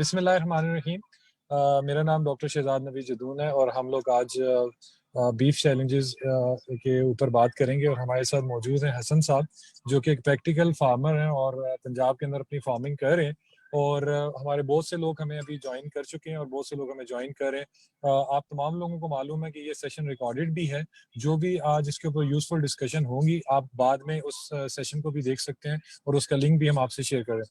बिस्मिल्लाहिर्रहमानिर्रहीम। मेरा नाम डॉक्टर शहजाद नबी जदून है और हम लोग आज बीफ चैलेंजेस के ऊपर बात करेंगे। और हमारे साथ मौजूद हैं हसन साहब, जो कि एक प्रैक्टिकल फार्मर हैं और पंजाब के अंदर अपनी फार्मिंग कर रहे हैं। और हमारे बहुत से लोग हमें अभी ज्वाइन कर चुके हैं और बहुत से लोग हमें ज्वाइन कर रहे हैं। आप तमाम लोगों को मालूम है कि ये सेशन रिकॉर्डेड भी है। जो भी आज इसके ऊपर यूजफुल डिस्कशन होंगी, आप बाद में उस सेशन को भी देख सकते हैं और उसका लिंक भी हम आपसे शेयर करें।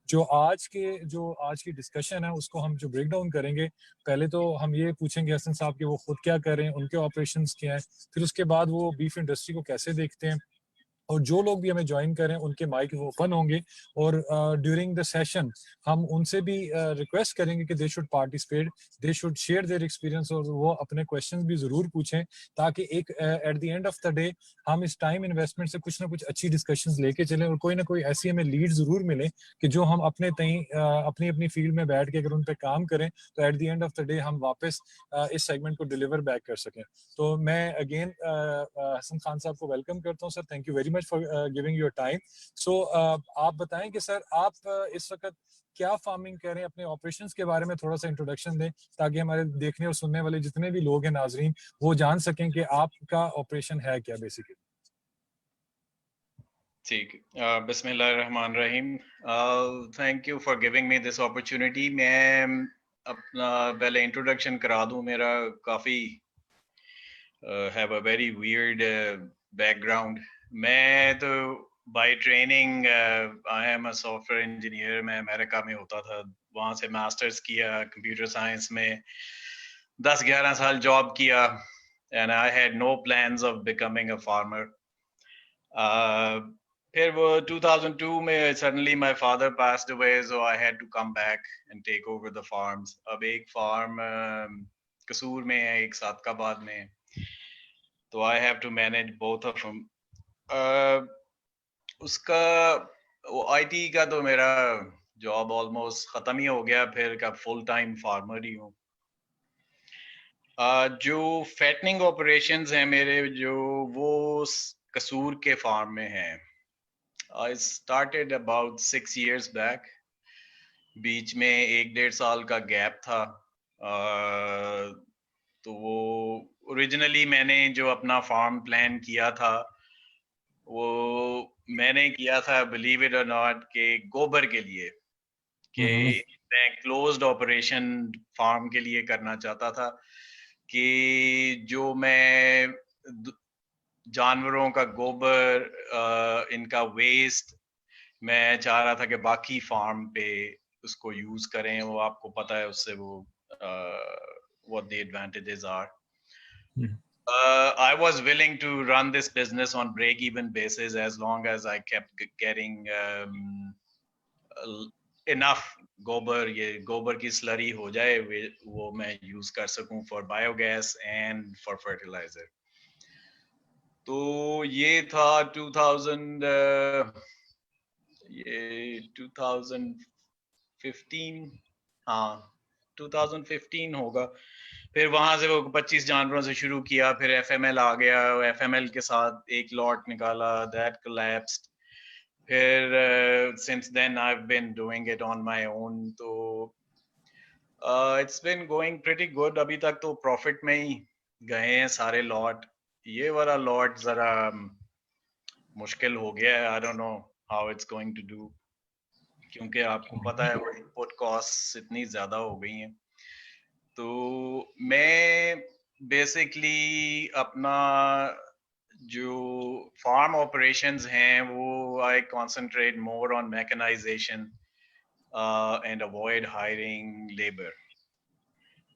जो आज की डिस्कशन है उसको हम जो ब्रेक डाउन करेंगे, पहले तो हम ये पूछेंगे हसन साहब कि वो खुद क्या कर रहे हैं, उनके ऑपरेशंस क्या हैं, फिर उसके बाद वो बीफ इंडस्ट्री को कैसे देखते हैं। और जो लोग भी हमें ज्वाइन करें उनके माइक ओपन होंगे और ड्यूरिंग द सेशन हम उनसे भी रिक्वेस्ट करेंगे कि they should participate, they should share their experience और वो अपने क्वेश्चंस भी जरूर पूछें, ताकि एक eight the end of the day हम इस टाइम इन्वेस्टमेंट से कुछ ना कुछ अच्छी डिस्कशंस लेके चलें और कोई ना कोई ऐसी हमें लीड जरूर मिले कि जो हम अपने तई अपनी अपनी फील्ड में बैठ के अगर उन पर काम करें तो eight the end of the day हम वापस इस सेगमेंट को डिलीवर बैक कर सकें। तो मैं अगेन हसन खान साहब को वेलकम करता हूं। Sir, thank you very much for giving your time. So आप बताएं कि सर आप इस वक्त क्या फार्मिंग कर रहे हैं, अपने ऑपरेशंस के बारे में थोड़ा सा इंट्रोडक्शन दें, ताकि हमारे देखने और सुनने वाले जितने भी लोग हैं नाजरीन, वो जान सकें कि आपका ऑपरेशन है क्या बेसिकली। ठीक, बिस्मिल्लाहिर्रहमानिर्रहीम। Thank you for giving me this opportunity. मैं अपना पहले इंट्रोडक्शन करा दूं। मेरा काफ़ी have a very weird background. मैं तो by training I am a software engineer. मैं अमेरिका में होता था, वहाँ से मास्टर्स किया कंप्यूटर साइंस में, 10-11 साल जॉब किया and I had no plans of becoming a farmer. फिर वो 2002 में suddenly my father passed away, so I had to come back and take over the farms. अब एक फार्म कसूर में है, एक सादकाबाद में है, तो I have to manage both of them. उसका वो IT का तो मेरा जॉब ऑलमोस्ट खत्म ही हो गया, फिर का फुल टाइम फार्मर ही हूँ। जो फैटनिंग ऑपरेशंस हैं मेरे, जो वो कसूर के फार्म में हैं। I started about 6 years back. बीच में 1-1.5 साल का गैप था। तो वो ओरिजिनली मैंने जो अपना फार्म प्लान किया था, वो मैंने किया था, बिलीव इट और नॉट, के गोबर के लिए, कि मैं क्लोज्ड ऑपरेशन फार्म के लिए करना चाहता था, कि जो मैं जानवरों का गोबर, इनका वेस्ट मैं चाह रहा था कि बाकी फार्म पे उसको यूज करें। वो आपको पता है उससे वो what the advantages are. I was willing to run this business on break-even basis as long as I kept getting enough गोबर, ये गोबर की स्लरी हो जाए, वो मैं यूज कर सकूं for biogas and for fertiliser. तो ये था 2015, हाँ 2015 होगा। फिर वहां से वो 25 जानवरों से शुरू किया, फिर FML आ गया, FML के साथ एक लॉट निकाला, दैट कोलैप्स्ड। फिर since then I have been doing it on my own. तो it's been going pretty good. अभी तक तो प्रॉफिट में ही गए हैं सारे लॉट। ये वाला लॉट जरा मुश्किल हो गया है, I don't know how it's going to do, क्योंकि आपको पता है वो इनपुट कॉस्ट इतनी ज्यादा हो गई हैं। तो मैं बेसिकली अपना जो फार्म ऑपरेशंस हैं वो I concentrate more on mechanisation and avoid hiring labour.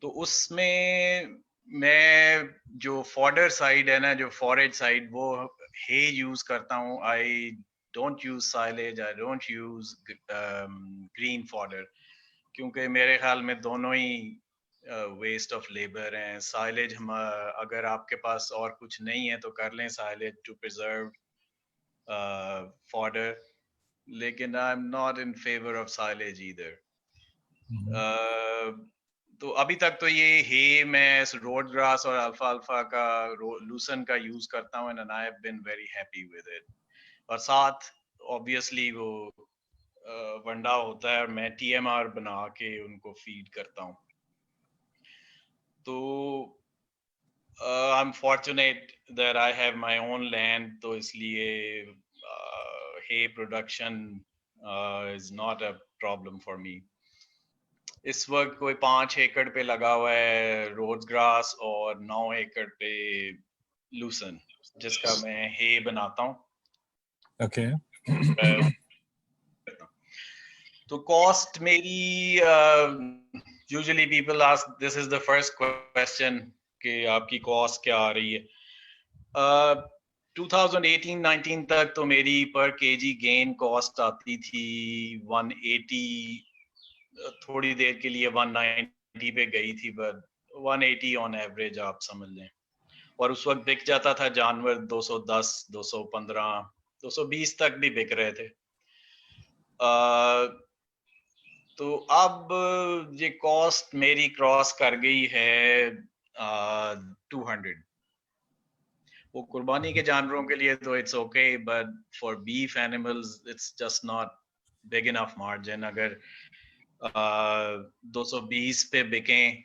तो उसमें मैं जो फॉडर साइड है ना, जो फॉरेज साइड, वो हे यूज करता हूँ। I don't use silage, I don't use green fodder, क्योंकि मेरे ख्याल में दोनों ही वेस्ट ऑफ लेबर हैं। साइलेज हम अगर आपके पास और कुछ नहीं है तो कर लें साइलेज टू प्रिजर्व फॉडर, लेकिन I am not in favour of silage either. तो अभी तक तो ये हे मैं रोड ग्रास और अल्फा अल्फा का लूसन का यूज करता हूँ and I have been very happy with it. और साथ ऑब्वियसली वो वंडा होता है और मैं TMR बना के उनको फीड करता हूँ। तो I'm fortunate that I have my own land, तो इसलिए hay production is not a problem for me. इस वक्त कोई 5 एकड़ पे लगा हुआ है रोज ग्रास और 9 एकड़ पे लूसन, जिसका मैं हे बनाता हूँ। Okay. तो कॉस्ट मेरी usually people ask, this is the first question कि आपकी कॉस्ट क्या आ रही है। 2018-19 तक तो मेरी पर केजी गेन कॉस्ट आती थी 180, थोड़ी देर के लिए 190 पे गई थी, बट 180 ऑन एवरेज आप समझ लें। और उस वक्त बिक जाता था जानवर 210, 215, 220 तक भी बिक रहे थे। तो अब ये कॉस्ट मेरी क्रॉस कर गई है 200। वो कुर्बानी के जानवरों के लिए तो it's okay, but for beef animals it's just not big enough margin. अगर 220 पे बिकें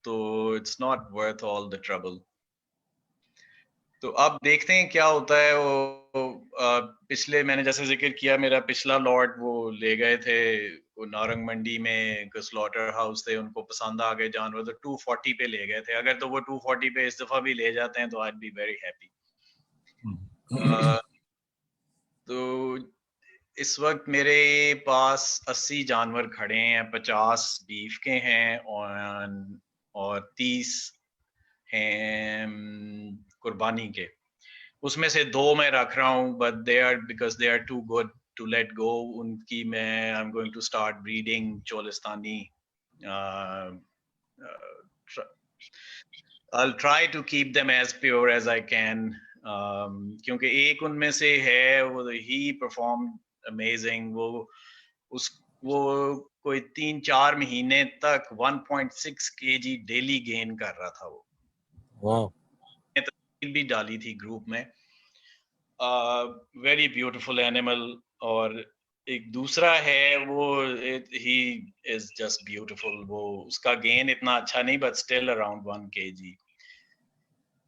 तो it's not worth all the trouble. तो अब देखते हैं क्या होता है। वो पिछले मैंने जैसे जिक्र किया, मेरा पिछला लॉट वो ले गए थे वो नारंग मंडी में, स्लॉटर हाउस थे, उनको पसंद आ गए जानवर, तो 240 पे ले गए थे। अगर तो वो 240 पे इस दफा भी ले जाते हैं तो आई बी वेरी हैप्पी। तो इस वक्त मेरे पास 80 जानवर खड़े हैं, 50 बीफ के हैं और 30 हैं कुर्बानी के। उसमें से 2 मैं रख रहा हूँ, but they are because they are too good to let go. उनकी मैं I am going to start breeding Cholistani. I'll try to keep them as pure as I can, क्योंकि एक उनमें से है वो he performed amazing। वो कोई 3-4 महीने तक 1.6 kg डेली गेन कर रहा था। वो Wow. भी डाली थी ग्रुप में। Very beautiful animal. और एक दूसरा है वो ही इज जस्ट ब्यूटीफुल। वो उसका गेन इतना अच्छा नहीं, बट स्टिल अराउंड 1 kg।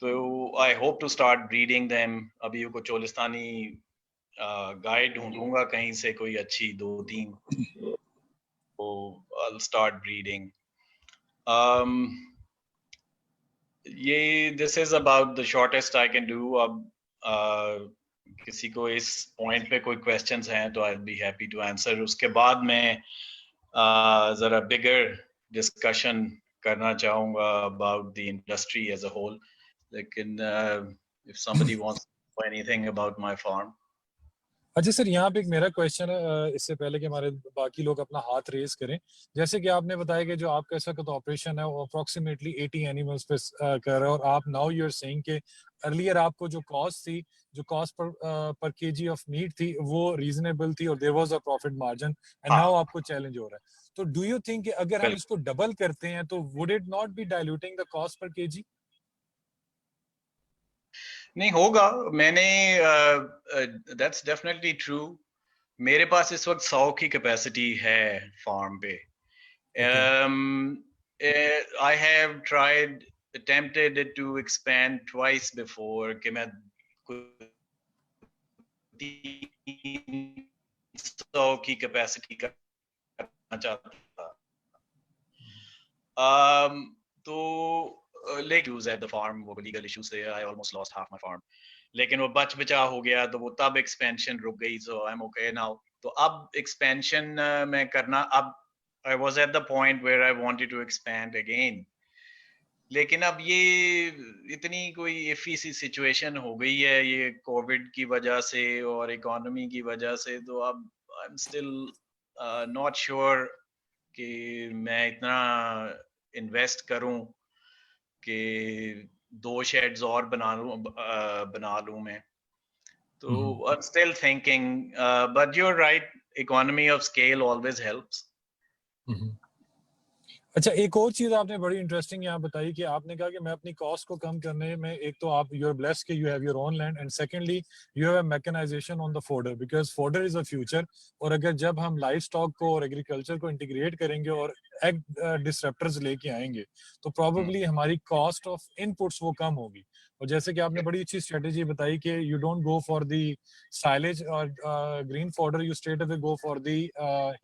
तो I hope to start breeding them. अभी को चोलिस्तानी गाय ढूंढूंगा कहीं से कोई अच्छी 2-3, तो आई विल स्टार्ट ब्रीडिंग। ये this is about the shortest I can do. अब किसी को इस पॉइंट पे कोई क्वेश्चंस हैं तो I will be happy to answer. उसके बाद मैं जरा बिगर डिस्कशन करना चाहूंगा about the industry as a whole. लेकिन if somebody wants to know anything about my farm. अच्छा सर, यहाँ पे एक मेरा क्वेश्चन है, इससे पहले कि हमारे बाकी लोग अपना हाथ रेज करें। जैसे कि आपने बताया कि जो आपका इसका तो ऑपरेशन है वो अप्रोक्सीमेटली 80 एनिमल्स पे कर रहे हो, और आप नाउ यू आर सेइंग कि अर्लियर आपको जो कॉस्ट थी, जो cost per KG of meat थी, वो रीजनेबल थी और there was a profit margin, and now आपको चैलेंज हो रहा है। तो डू यू थिंक कि अगर हम इसको डबल करते हैं तो would it not be diluting the cost per KG? नहीं होगा। मैंने दैट्स डेफिनेटली ट्रू। मेरे पास इस वक्त 100 की कैपेसिटी है फार्म पे। I have tried, attempted to expand twice before कि मैं 300 की कैपेसिटी करना चाहता था। तो लेकिन यूज एट द फार्म वो लीगल इशू से I almost lost half my farm. लेकिन वो बचा हो गया, तो वो तब एक्सपेंशन रुक गई। सो आई एम ओके नाउ। तो अब एक्सपेंशन मैं करना, अब I was at the point where I wanted to expand again. लेकिन अब ये इतनी कोई इफी सी सिचुएशन हो गई है ये कोविड की वजह से और इकोनॉमी की वजह से, तो अब आई एम स्टिल नॉट श्योर कि मैं इतना इन्वेस्ट करूं कि 2 शेड्स और बना लूं मैं। तो I am still thinking, but you are right, economy of scale always helps. अच्छा, एक और चीज आपने बड़ी इंटरेस्टिंग यहाँ बताई कि आपने कहा कि मैं अपनी कॉस्ट को कम करने में, एक तो आप यू आर ब्लेस्ड कि you have your own land, and secondly you have a mechanisation on the fodder, because fodder is a future. और अगर जब हम लाइफ स्टॉक को और एग्रीकल्चर को इंटीग्रेट करेंगे और एग डिसरप्टर्स लेके आएंगे, तो हम्म, प्रॉबेबली हमारी कॉस्ट ऑफ इनपुट्स वो कम होगी। और जैसे कि आपने बड़ी अच्छी स्ट्रेटेजी बताई कि you don't go for the silage और green fodder, you straight away go for the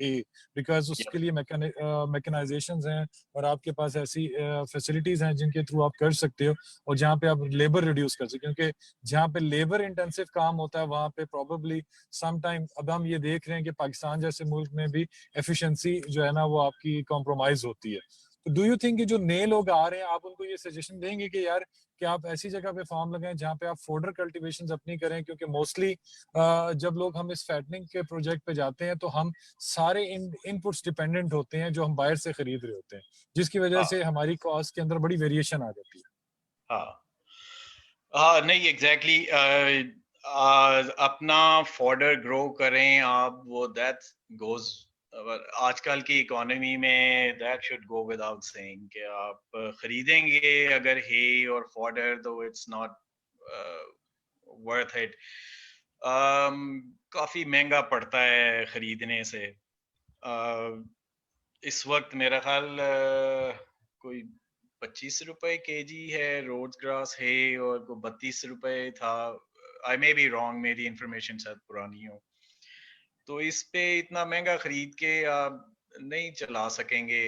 hay, because उसके लिए मैकेनाइजेशन हैं और आपके पास ऐसी फैसिलिटीज हैं जिनके थ्रू आप कर सकते हो, और जहाँ पे आप लेबर रिड्यूस कर सकते हो, क्योंकि जहाँ पे लेबर इंटेंसिव काम होता है वहाँ पे प्रॉबेबली सम टाइम, अब हम ये देख रहे हैं कि पाकिस्तान जैसे मुल्क में भी एफिशिएंसी जो है ना वो आपकी कॉम्प्रोमाइज होती है। तो डू यू थिंक कि जो नए लोग आ रहे हैं, आप उनको ये सजेशन देंगे कि यार कि आप ऐसी जगह पे फार्म लगाएं जहाँ पे आप फोडर कल्टीवेशन अपनी करें, क्योंकि मोस्टली जब लोग हम इस फैटनिंग के प्रोजेक्ट पे जाते हैं तो हम सारे इनपुट्स डिपेंडेंट होते हैं जो हम बाहर से खरीद रहे होते हैं, जिसकी वजह हाँ से हमारी कॉस्ट के अंदर बड़ी वेरिएशन आ जाती है। हाँ हाँ, नहीं एग्जैक्टली अपना फॉर्डर ग्रो करें आप, वो दैट गोज, आजकल की इकोनॉमी में that should go without saying कि आप खरीदेंगे अगर हे और फॉर्डर, तो इट्स नॉट वर्थ इट। काफी महंगा पड़ता है खरीदने से। इस वक्त मेरा ख्याल कोई 25 रुपए केजी है रोड्स ग्रास है, और को 32 रुपए था। आई मे बी रॉन्ग, मेरी इंफॉर्मेशन शायद पुरानी हो। तो इस पे इतना महंगा खरीद के आप नहीं चला सकेंगे।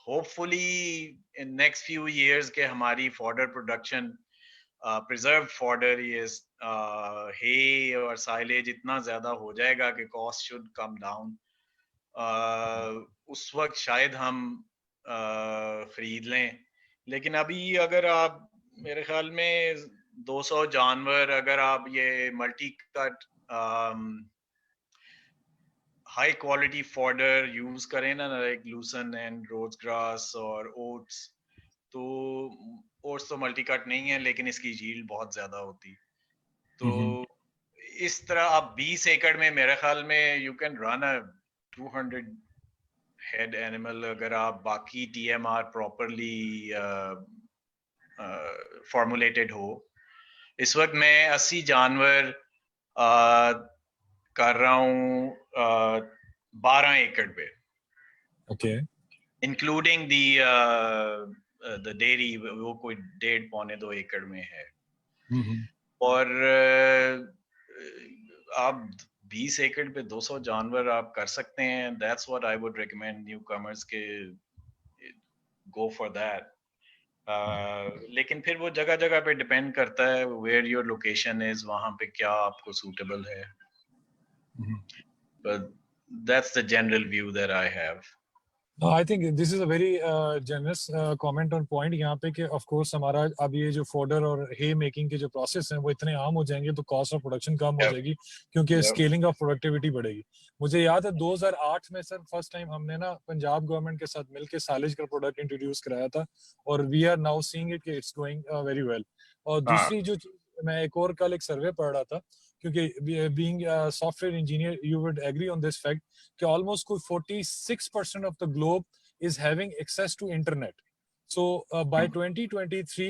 Hopefully in next few years के हमारी फॉडर प्रोडक्शन, प्रिजर्व फॉडर, ये हे और साइलेज इतना ज्यादा हो जाएगा कि कॉस्ट शुड कम डाउन। उस वक्त शायद हम खरीद लें। लेकिन अभी अगर आप, मेरे ख्याल में 200 जानवर अगर आप ये multi cut high quality fodder use करें ना, लाइक लूसन एंड रोज ग्रास और ओट्स, तो ओट्स तो मल्टी कट नहीं है लेकिन इसकी यील्ड बहुत ज्यादा होती। तो हम्म। इस तरह आप 20 एकड़ में मेरे ख्याल में you can run a 200 head animal, अगर आप बाकी टीएमआर प्रॉपरली फॉर्मुलेटेड हो। इस वक्त मैं 80 जानवर कर रहा हूँ 12 एकड़ पे, ओके। इंक्लूडिंग द डेयरी, वो कोई 1.5 पौने 2 एकड़ में है। हम्म। और आप 20 एकड़ पे 200 जानवर आप कर सकते हैं। That's what I would recommend new commerce के, गो फॉर दैट। लेकिन फिर वो जगह जगह पे डिपेंड करता है वेयर योर लोकेशन इज, वहां पे क्या आपको सूटेबल है। But that's the general view that I have. I think this is a very generous comment on point यहाँ पे कि ऑफ कोर्स हमारा अब ये जो फोडर और हे मेकिंग के जो प्रोसेस हैं वो इतने आम हो जाएंगे तो कॉस्ट ऑफ प्रोडक्शन कम हो Yep, जाएगी, क्योंकि yep. स्केलिंग ऑफ प्रोडक्टिविटी बढ़ेगी। मुझे याद है 2008 में सर फर्स्ट टाइम हमने ना पंजाब गवर्नमेंट के साथ मिलकर साइलेज का प्रोडक्ट इंट्रोड्यूस कराया था, और we are now seeing it कि इट्स गोइंग वेरी वेल। और हाँ दूसरी जो चीज, मैं एक और कल एक सर्वे पढ़ रहा था, क्योंकि being software engineer you would agree on this fact कि ऑलमोस्ट कोई 46% of the globe is having access to internet. So by 2023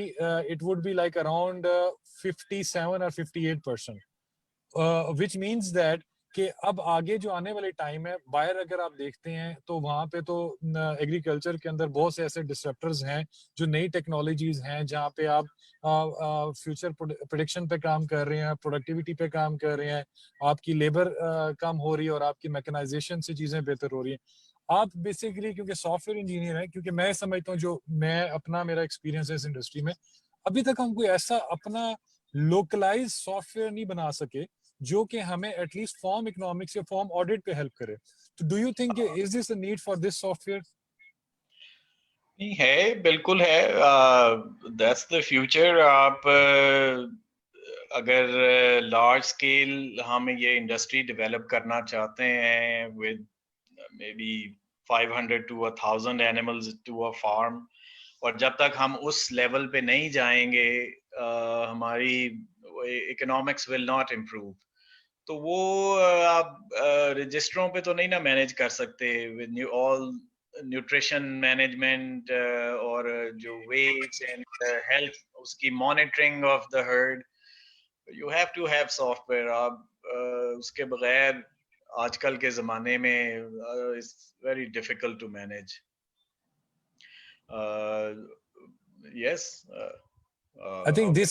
it would be like around 57 or 58%, which means that कि अब आगे जो आने वाले टाइम है बाहर अगर आप देखते हैं तो वहां पे तो एग्रीकल्चर के अंदर बहुत से ऐसे डिसरप्टर्स हैं जो नई टेक्नोलॉजीज हैं जहाँ पे आप फ्यूचर प्रोडिक्शन पे काम कर रहे हैं, प्रोडक्टिविटी पे काम कर रहे हैं, आपकी लेबर कम हो रही है और आपकी मैकेनाइजेशन से चीजें बेहतर हो रही हैं। आप बेसिकली क्योंकि सॉफ्टवेयर इंजीनियर हैं, क्योंकि मैं समझता हूँ जो मैं अपना मेरा एक्सपीरियंस है इस इंडस्ट्री में, अभी तक हम कोई ऐसा अपना लोकलाइज सॉफ्टवेयर नहीं बना सके जो कि हमें एटलीस्ट फॉर्म इकोनॉमिक्स या फॉर्म ऑडिट पे हेल्प करे। तो do you think is this a need for this software? नहीं है, बिल्कुल है। That's the future. आप अगर लार्ज स्केल हम ये इंडस्ट्री डेवलप करना चाहते हैं with maybe 500 to 1,000 animals to a farm, और जब तक हम उस लेवल पे नहीं जाएंगे हमारी इकोनॉमिक्स विल नॉट इम्प्रूव। तो वो आप रजिस्टरों पे तो नहीं ना मैनेज कर सकते with new all nutrition management और जो वेट्स एंड हेल्थ, उसकी monitoring of the herd, you have to have software. आप उसके बगैर आजकल के ज़माने में it's very difficult to manage. Yes. I think Okay.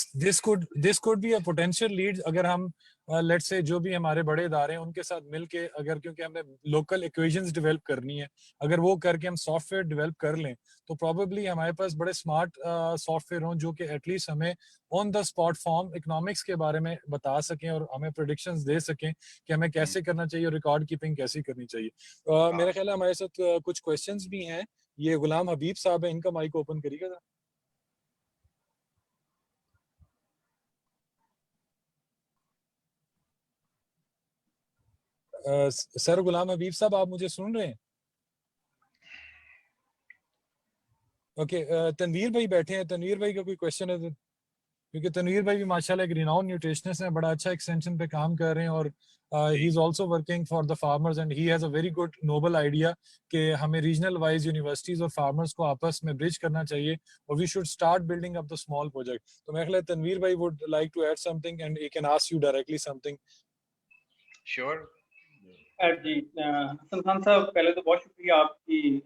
This could be a potential lead. अगर हम लेट्स से जो भी हमारे बड़े इदारे हैं उनके साथ मिलके, अगर क्योंकि हमें लोकल इक्वेशंस डेवलप करनी है, अगर वो करके हम सॉफ्टवेयर डेवलप कर लें तो प्रोबेबली हमारे पास बड़े स्मार्ट सॉफ्टवेयर हों जो कि एटलीस्ट हमें on the spot form economics के बारे में बता सकें और हमें प्रेडिक्शंस दे सकें कि हमें कैसे करना चाहिए और रिकॉर्ड कीपिंग कैसे करनी चाहिए. मेरा ख्याल है हमारे साथ कुछ क्वेश्चंस भी हैं. ये गुलाम हबीब साहब है, इनका माइक ओपन करिएगा. सर गुलाम हबीब साहब, आप मुझे सुन रहे हैं? ओके, तनवीर भाई बैठे हैं. तनवीर भाई का कोई क्वेश्चन है तो, क्योंकि तनवीर भाई भी माशाल्लाह एक रिनाउंड न्यूट्रिशनिस्ट हैं, बड़ा अच्छा एक्सटेंशन पे काम कर रहे हैं और he is also working for the farmers and he has a very good noble idea कि हमें रीजनल वाइज यूनिवर्सिटीज और फार्मर्स को आपस में ब्रिज करना चाहिए और we should start building up the small project. तो मैं ख्याल है तनवीर भाई would like to add something and he can ask you directly something. Sure. जी, हसन खान साहब, पहले तो बहुत शुक्रिया आपकी,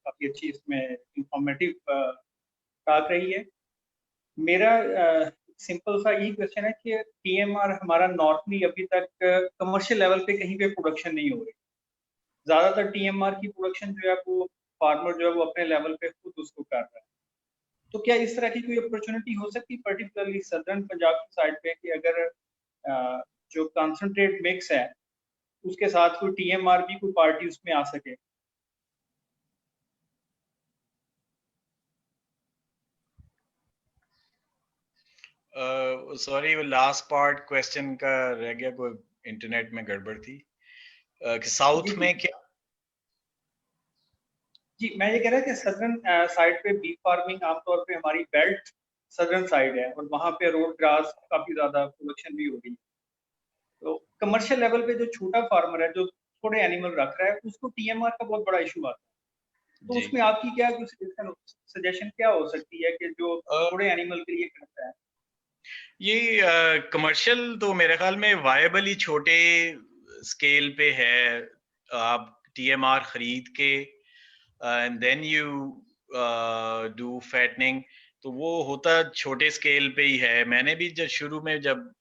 काफी अच्छी इसमें इंफॉर्मेटिव टॉक रही है. मेरा सिंपल सा यही क्वेश्चन है कि टीएमआर हमारा नॉर्मली अभी तक कमर्शियल लेवल पे कहीं पे प्रोडक्शन नहीं हो रही. ज्यादातर टीएमआर की प्रोडक्शन जो है वो फार्मर जो है वो अपने लेवल पे खुद उसको कर रहा है. तो क्या इस तरह की कोई अपॉर्चुनिटी हो सकती है पर्टिकुलरली सदर्न पंजाब की साइड पे कि अगर जो कंसंट्रेट मिक्स है उसके साथ कोई टीएमआर भी कोई पार्टी उसमें आ सके? सॉरी, वो लास्ट पार्ट क्वेश्चन का रह गया, कोई इंटरनेट में गड़बड़ थी. कि साउथ जी, में क्या? जी, मैं ये कह रहा था कि सदर्न साइड पे बीफ फार्मिंग आमतौर पे हमारी बेल्ट सदर्न साइड है और वहाँ पे रोड ग्रास काफी ज्यादा प्रोडक्शन भी हो रही है. तो कमर्शियल लेवल पे जो छोटा फार्मर है जो थोड़े एनिमल रख रहा है उसको टीएमआर का बहुत बड़ा इशू आता है. तो जी. उसमें आपकी क्या सजेशन क्या हो सकती है कि जो थोड़े एनिमल के लिए करता है? ये कमर्शियल तो मेरे ख्याल में वायबल ही छोटे स्केल पे है. आप टीएमआर खरीद के and then you do fattening, तो वो होता छोटे स्केल पे ही है. मैंने भी जब शुरू में जब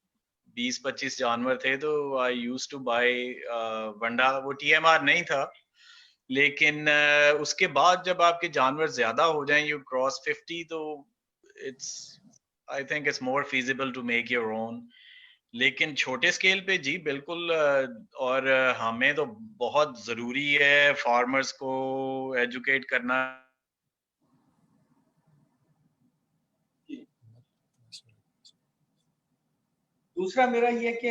20-25 जानवर थे तो आई यूज्ड टू बाय वंडा. वो टीएमआर नहीं था, लेकिन उसके बाद जब आपके जानवर ज्यादा हो जाएं, यू क्रॉस 50, तो it's, I think it's more feasible to make your own. लेकिन छोटे स्केल पे जी बिल्कुल. और हमें तो बहुत जरूरी है फार्मर्स को एजुकेट करना. दूसरा मेरा ये कि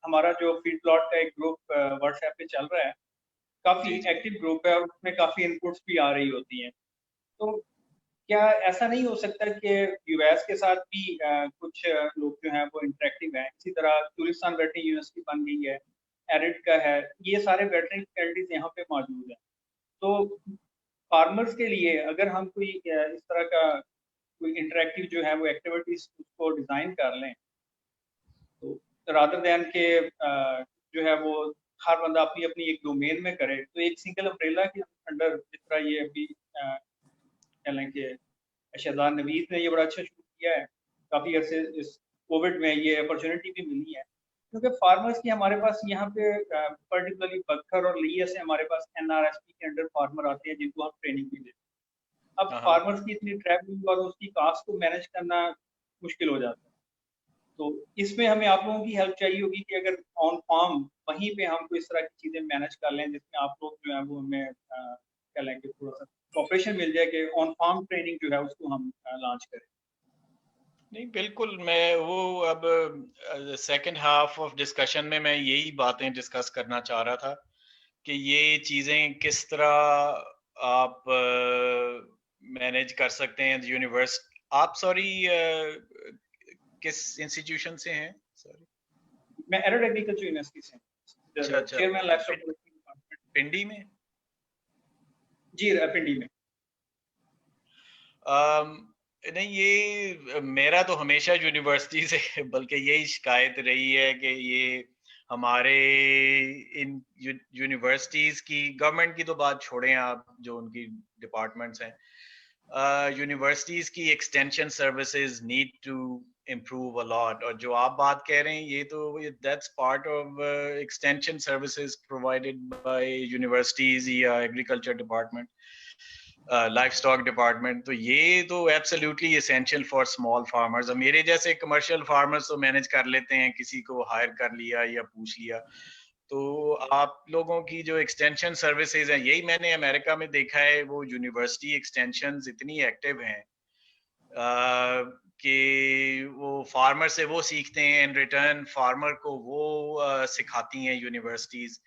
हमारा जो फीड प्लॉट का एक ग्रुप व्हाट्सएप पे चल रहा है, काफी जी. एक्टिव ग्रुप है और उसमें काफी इनपुट्स भी आ रही होती हैं. तो क्या ऐसा नहीं हो सकता कि यूएस के साथ भी कुछ लोग जो हैं वो इंटरेक्टिव हैं? इसी तरह टूरिस्तान वेटरनरी यूनिवर्सिटी बन गई है, एरिड का है, ये सारे वेटरनरी फैकल्टीज यहाँ पे मौजूद हैं. तो फार्मर्स के लिए अगर हम कोई इस तरह का कोई इंटरेक्टिव जो है वो एक्टिविटीज उसको डिजाइन कर लें, तो रादर देन के जो है वो हर बंदा अपनी अपनी एक डोमेन में करे, तो एक सिंगल अम्ब्रेला के अंडर, जिस तरह ये अभी कह लें कि शहजाद नवीद ने ये बड़ा अच्छा शुरू किया है, काफी अरसे इस कोविड में ये अपॉर्चुनिटी भी मिली है. क्योंकि फार्मर्स की हमारे पास यहाँ पे पर्टिकुलरली बखर और लिया से हमारे पास एनआरएसपी के अंडर फार्मर आते हैं जिनको हम ट्रेनिंग भी देते हैं. अब हाँ. फार्मर्स की इतनी ट्रैवलिंग और उसकी कास्ट को मैनेज करना मुश्किल हो जाता है. तो इसमें हमें आप लोगों की हेल्प चाहिए होगी कि अगर ऑन फार्म वहीं पे हम कोई इस तरह की चीजें मैनेज कर लें जिसमें आप लोग जो है वो हमें कह लें कि थोड़ा सा कॉपरेशन मिल जाए कि ऑन फार्म ट्रेनिंग जो है उसको हम लॉन्च करें. नहीं, बिल्कुल. मैं वो अब सेकंड हाफ ऑफ डिस्कशन में मैं यही बातें डिस्कस करना चाह रहा था कि ये चीजें किस तरह आप मैनेज कर सकते हैं. यूनिवर्स, आप सॉरी किस इंस्टीट्यूशन से हैं? सॉरी. मैं एरिड एग्रीकल्चर यूनिवर्सिटी से अच्छा. चेयरमैन लाइफ पिंडी में. जी पिंडी में। नहीं, ये मेरा तो हमेशा यूनिवर्सिटी से बल्कि यही शिकायत रही है कि ये हमारे इन यूनिवर्सिटीज की, गवर्नमेंट की तो बात छोड़ें आप, जो उनकी डिपार्टमेंट्स हैं, यूनिवर्सिटीज की extension services need to improve a lot. और जो आप बात कह रहे हैं, ये तो that's part of extension services provided by universities या agriculture department, life stock department. तो ये तो absolutely essential for small farmers. मेरे जैसे कमर्शियल फार्मर्स तो मैनेज कर लेते हैं, किसी को हायर कर लिया या पूछ लिया। तो आप लोगों की जो एक्सटेंशन सर्विसेज हैं, यही मैंने अमेरिका में देखा है, वो यूनिवर्सिटी एक्सटेंशंस इतनी एक्टिव हैं कि वो फार्मर से वो सीखते हैं, इन रिटर्न फार्मर को वो सिखाती हैं यूनिवर्सिटीज।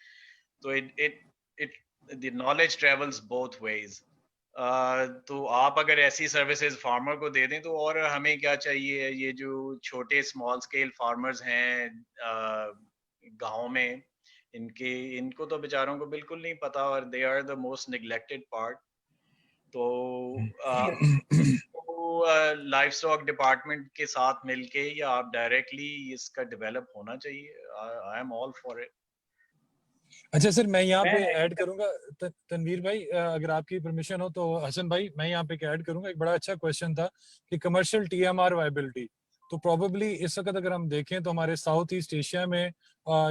तो it the knowledge travels both ways. तो आप अगर ऐसी सर्विसेज फार्मर को दे दें तो, और हमें क्या चाहिए। ये जो छोटे स्मॉल स्केल फार्मर्स हैं गाँव में, इनको तो बेचारों को बिल्कुल नहीं पता, और they are the most neglected part. तो लाइफ स्टॉक डिपार्टमेंट के साथ मिलके या आप डायरेक्टली इसका डेवलप होना चाहिए। I am all for it. अच्छा सर, मैं यहाँ पे मैं ऐड करूंगा, तनवीर भाई, अगर आपकी परमिशन हो तो। हसन भाई, मैं यहाँ पे ऐड करूंगा, एक बड़ा अच्छा क्वेश्चन था कि कमर्शियल टीएमआर वायबिलिटी। तो प्रोबेबली इस वक्त अगर हम देखें तो हमारे साउथ ईस्ट एशिया में,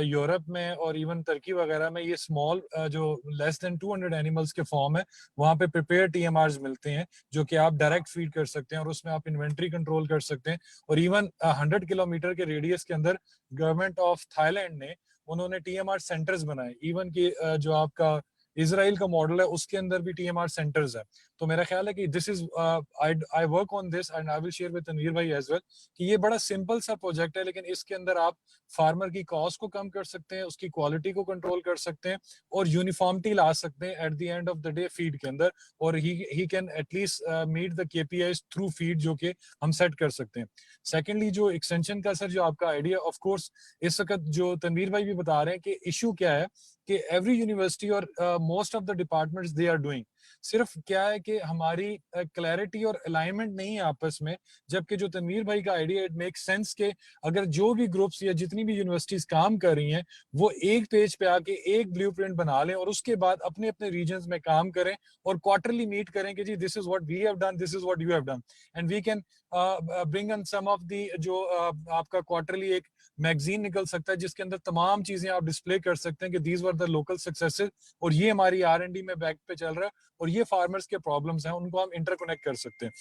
यूरोप में और इवन तुर्की वगैरह में, ये स्मॉल जो लेस देन 200 एनिमल्स के फॉर्म है, वहाँ पे प्रिपेयर टीएमआर्स मिलते हैं जो कि आप डायरेक्ट फीड कर सकते हैं और उसमें आप इन्वेंट्री कंट्रोल कर सकते हैं। और इवन 100 किलोमीटर के रेडियस के अंदर गवर्नमेंट ऑफ थाईलैंड ने, उन्होंने टीएमआर सेंटर्स बनाए। इवन कि जो आपका इजराइल का मॉडल है उसके अंदर भी टीएमआर सेंटर्स है। तो मेरा ख्याल है कि this is, I work on this and I will share with Tanveer भाई एज वेल, कि ये बड़ा सिंपल सा प्रोजेक्ट है, लेकिन इसके अंदर आप फार्मर की कॉस्ट को कम कर सकते हैं, उसकी क्वालिटी को कंट्रोल कर सकते हैं और यूनिफॉर्मिटी ला सकते हैं at the end of the day feed के अंदर। और he can at least meet the KPIs through feed, जो कि हम सेट कर सकते हैं। सेकेंडली, जो एक्सटेंशन का सर जो आपका आइडिया, ऑफ कोर्स इस वक्त जो तनवीर भाई भी बता रहे हैं कि इशू क्या है कि एवरी यूनिवर्सिटी और most of the departments they are doing, सिर्फ क्या है कि हमारी क्लैरिटी और अलाइनमेंट नहीं है आपस में। जबकि जो तनवीर भाई का आइडिया, इट मेक सेंस के अगर जो भी ग्रुप्स या जितनी भी यूनिवर्सिटीज काम कर रही हैं, वो एक पेज पे आके एक ब्लूप्रिंट बना लें और उसके बाद अपने अपने रीजन्स में काम करें और क्वार्टरली मीट करें कि जी this is what we have done, this is what you have done, and we can bring in some of the, जो आपका क्वार्टरली एक मैगजीन निकल सकता है जिसके अंदर तमाम चीजें आप डिस्प्ले कर सकते हैं कि these were the local successes और ये हमारी R&D में बैक पे चल रहा है और ये फार्मर्स के प्रॉब्लम्स हैं, उनको हम इंटरकनेक्ट कर सकते हैं।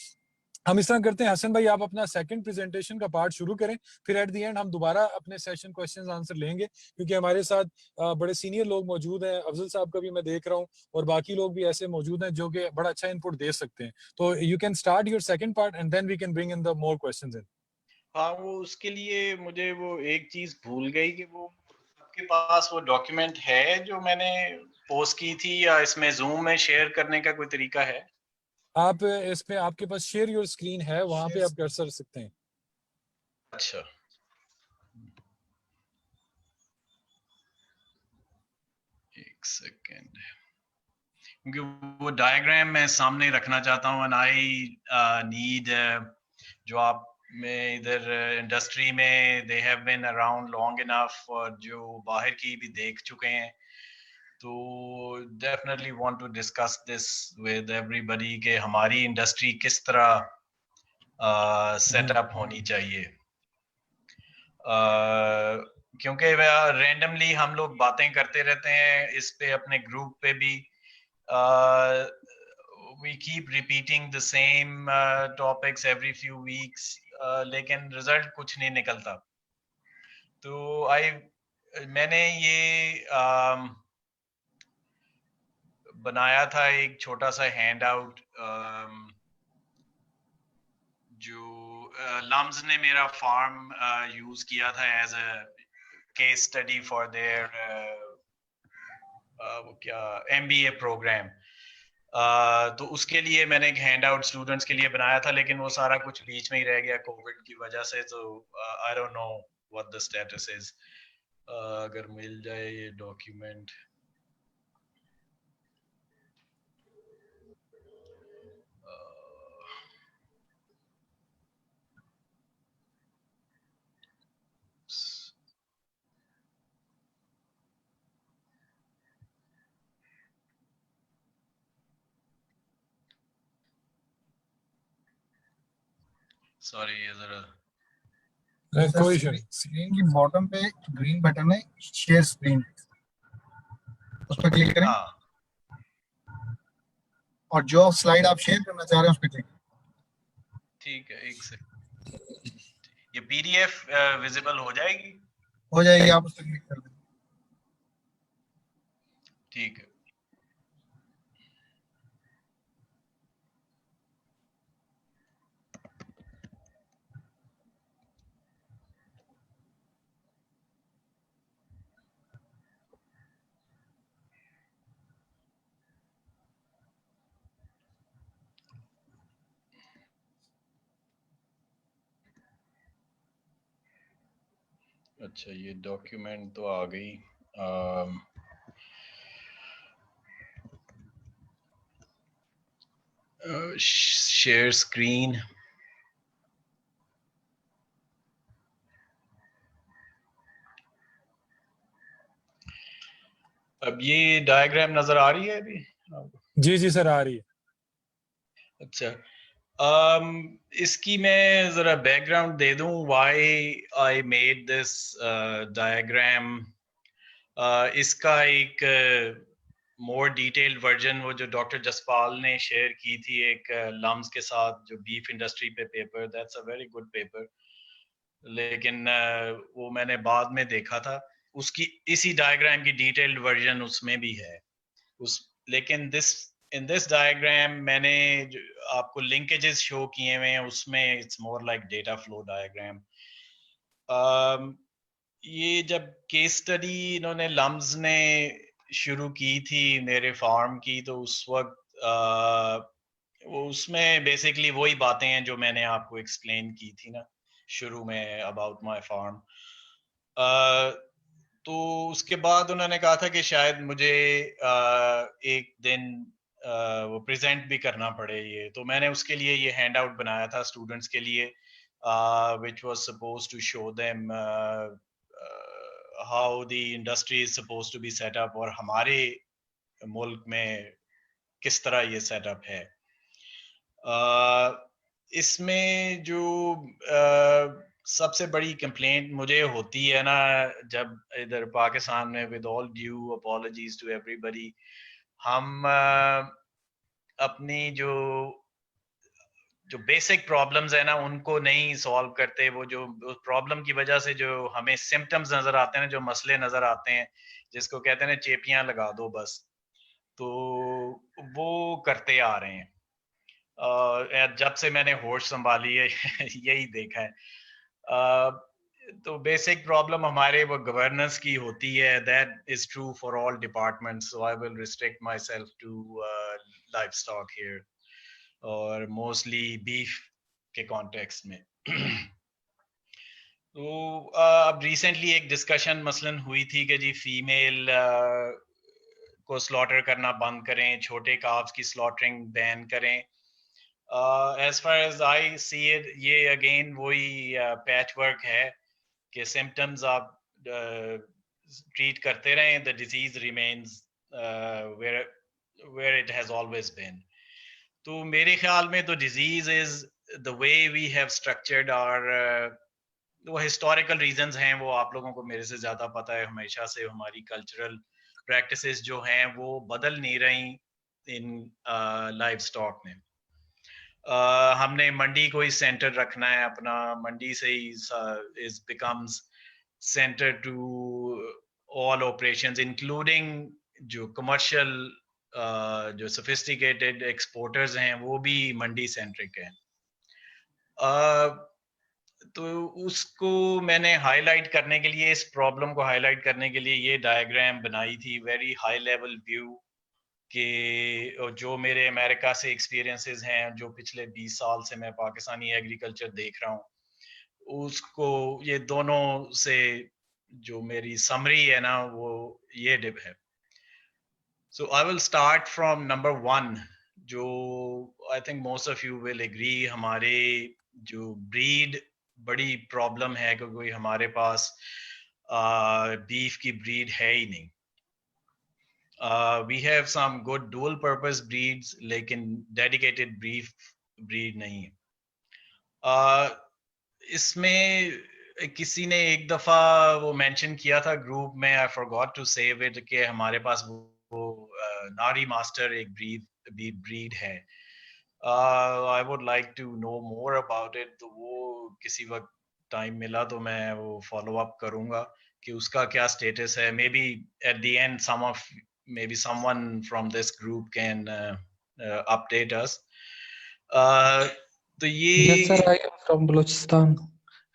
हम इस तरह करते हैं, हसन भाई आप अपना सेकंड प्रेजेंटेशन का पार्ट शुरू करें, फिर एट द एंड हम दोबारा अपने सेशन क्वेश्चंस आंसर लेंगे, क्योंकि हमारे साथ बड़े सीनियर लोग मौजूद हैं। अफजल साहब का भी मैं देख रहा हूं और बाकी लोग भी ऐसे मौजूद हैं जो कि बड़ा अच्छा इनपुट दे सकते हैं। तो you can start your second part and then we can bring in the more questions in. हाँ, वो उसके लिए मुझे वो एक चीज भूल गई कि वो आपके पास वो डॉक्यूमेंट है जो मैंने पोस्ट की थी, या इसमें जूम में शेयर करने का कोई तरीका है? आप इस पे, आपके पास शेयर योर स्क्रीन है, वहां पे आप कर सकते हैं। अच्छा, एक सेकेंड, क्योंकि वो डायग्राम मैं सामने रखना चाहता हूँ। एंड आई नीड, जो आप में इधर इंडस्ट्री में they have been around long enough, और जो बाहर की भी देख चुके हैं, तो definitely want to discuss this with everybody कि हमारी इंडस्ट्री किस तरह सेटअप होनी चाहिए। क्योंकि रैंडमली हम लोग बातें करते रहते हैं इस पे, अपने ग्रुप पे भी we keep repeating the same topics every few weeks, लेकिन रिजल्ट कुछ नहीं निकलता। तो मैंने ये बनाया था एक छोटा सा हैंड आउट, जो लम्स ने मेरा फार्म यूज किया था as a case study for their वो क्या MBA प्रोग्राम। तो उसके लिए मैंने एक हैंड आउट स्टूडेंट्स के लिए बनाया था, लेकिन वो सारा कुछ बीच में ही रह गया कोविड की वजह से। तो आई don't know what the status is. अगर मिल जाए ये डॉक्यूमेंट। सॉरी ये जरा कोई इशू नहीं। स्क्रीन की बॉटम पे ग्रीन बटन है, शेयर स्क्रीन, उस पर क्लिक करें हाँ और जो स्लाइड आप शेयर करना चाह रहे हैं उस पर क्लिक ठीक है, एक सेकंड। ये पीडीएफ विजिबल हो जाएगी? हो जाएगी, आप उस पर क्लिक कर दें। ठीक है। अच्छा ये डॉक्यूमेंट तो आ गई। शेयर स्क्रीन, अब ये डायग्राम नजर आ रही है अभी? जी जी सर, आ रही है। अच्छा, इसकी मैं जरा बैकग्राउंड दे दूं, why I made this diagram. इसका एक मोर डिटेल्ड वर्जन वो जो डॉक्टर जसपाल ने शेयर की थी एक लम्स के साथ, जो बीफ इंडस्ट्री पे paper, that's a very good paper, लेकिन वो मैंने बाद में देखा था। उसकी इसी डायग्राम की डिटेल्ड वर्जन उसमें भी है उस, लेकिन इन दिस डायग्राम मैंने जो आपको लिंकेजेस शो किए हुए हैं उसमें it's more like data flow diagram. ये जब केस स्टडी इन्होंने लम्स ने शुरू की थी मेरे फार्म की, तो उस वक्त वो उसमें बेसिकली वही बातें हैं जो मैंने आपको एक्सप्लेन की थी ना शुरू में अबाउट माय फार्म। तो उसके बाद उन्होंने कहा था कि शायद मुझे एक दिन वो प्रेजेंट भी करना पड़े ये, तो मैंने उसके लिए ये हैंड आउट बनाया था स्टूडेंट्स के लिए, which was supposed to show them how the industry is supposed to be set up और हमारे मुल्क में किस तरह ये सेटअप है। इसमें जो सबसे बड़ी कंप्लेंट मुझे होती है ना, जब इधर पाकिस्तान में, with all due apologies to everybody, हम अपनी जो बेसिक प्रॉब्लम्स है ना उनको नहीं सॉल्व करते। वो जो प्रॉब्लम की वजह से जो हमें सिम्टम्स नजर आते हैं, जो मसले नजर आते हैं, जिसको कहते हैं ना चेपियां लगा दो बस, तो वो करते आ रहे हैं। जब से मैंने होश संभाली है यही देखा है। तो बेसिक प्रॉब्लम हमारे वो गवर्नेंस की होती है, that is true for all departments, so I will restrict myself to livestock here और मोस्टली बीफ के कॉन्टेक्स्ट में। तो अब रिसेंटली एक डिस्कशन मसलन हुई थी कि जी फीमेल को स्लॉटर करना बंद करें, छोटे काव्स की स्लॉटरिंग बैन करें। As far as I see it, ये अगेन वही पैच वर्क है कि सिम्टम्स आप ट्रीट करते रहें, the disease remains where it has always been. तो मेरे ख्याल में तो disease is the way we have structured our, वो हिस्टोरिकल रीजंस हैं, वो आप लोगों को मेरे से ज्यादा पता है। हमेशा से हमारी कल्चरल प्रैक्टिसेस जो हैं वो बदल नहीं रही इन लाइव स्टॉक में। हमने मंडी को ही सेंटर रखना है अपना, मंडी से ही is becomes centre to all operations including जो कमर्शियल जो सोफिस्टिकेटेड एक्सपोर्टर्स हैं वो भी मंडी सेंट्रिक हैं। तो उसको मैंने हाईलाइट करने के लिए, इस प्रॉब्लम को हाईलाइट करने के लिए ये डायग्राम बनाई थी, वेरी हाई लेवल व्यू कि जो मेरे अमेरिका से एक्सपीरियंसेस हैं, जो पिछले 20 साल से मैं पाकिस्तानी एग्रीकल्चर देख रहा हूँ, उसको ये दोनों से जो मेरी समरी है ना वो ये डिप है। So I will start from number 1, जो I think most of you will agree, हमारे जो ब्रीड बड़ी प्रॉब्लम है क्योंकि हमारे पास बीफ की ब्रीड है ही नहीं। We have some good dual purpose breeds लेकिन dedicated beef breed नहीं है। इसमें किसी ने एक दफा वो मेंशन किया था ग्रुप में, I forgot to save it, कि हमारे पास वो नारी मास्टर एक ब्रीड है. I would like to know more about it. तो वो किसी वक्त टाइम मिला तो मैं वो फॉलो अप करूंगा कि उसका क्या स्टेटस है. May be eight the and maybe someone from this group can update us. तो Yes sir, ये I am from Balochistan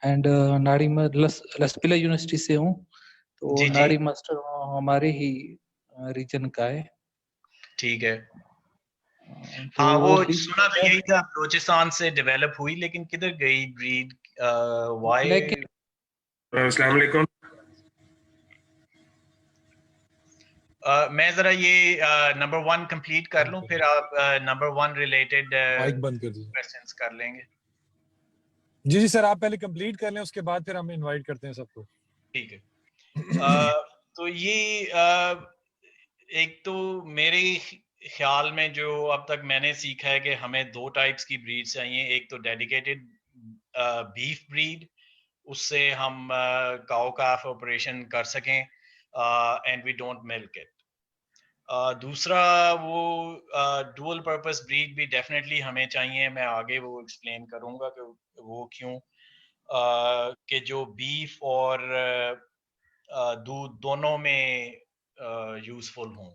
and नाड़ी में लसपिला यूनिवर्सिटी से हूँ. तो जी जी नाड़ी मास्टर हमारे ही रीजन का है. ठीक है. तो हाँ वो breed सुना तो यही था, बलूचिस्तान से डेवलप हुई, लेकिन किधर गई ब्रीड? वाई? लेकिन अस्सलाम वालेकुम. मैं जरा ये नंबर 1 कंप्लीट कर लूं, फिर आप नंबर 1 रिलेटेड माइक बंद कर दीजिए. क्वेश्चंस कर लेंगे. जी जी सर, आप पहले कंप्लीट कर लें, उसके बाद फिर हम इनवाइट करते हैं सबको. ठीक है. तो ये एक तो मेरे ख्याल में जो अब तक मैंने सीखा है कि हमें 2 टाइप्स की ब्रीड चाहिए. एक तो डेडिकेटेड बीफ ब्रीड, उससे हम काउ काफ ऑपरेशन कर सकें and we don't milk it. दूसरा वो डुअल पर्पस ब्रीड भी डेफिनेटली हमें चाहिए. मैं आगे वो एक्सप्लेन करूंगा कि वो क्यों, कि जो बीफ और दूध दोनों में यूजफुल हों.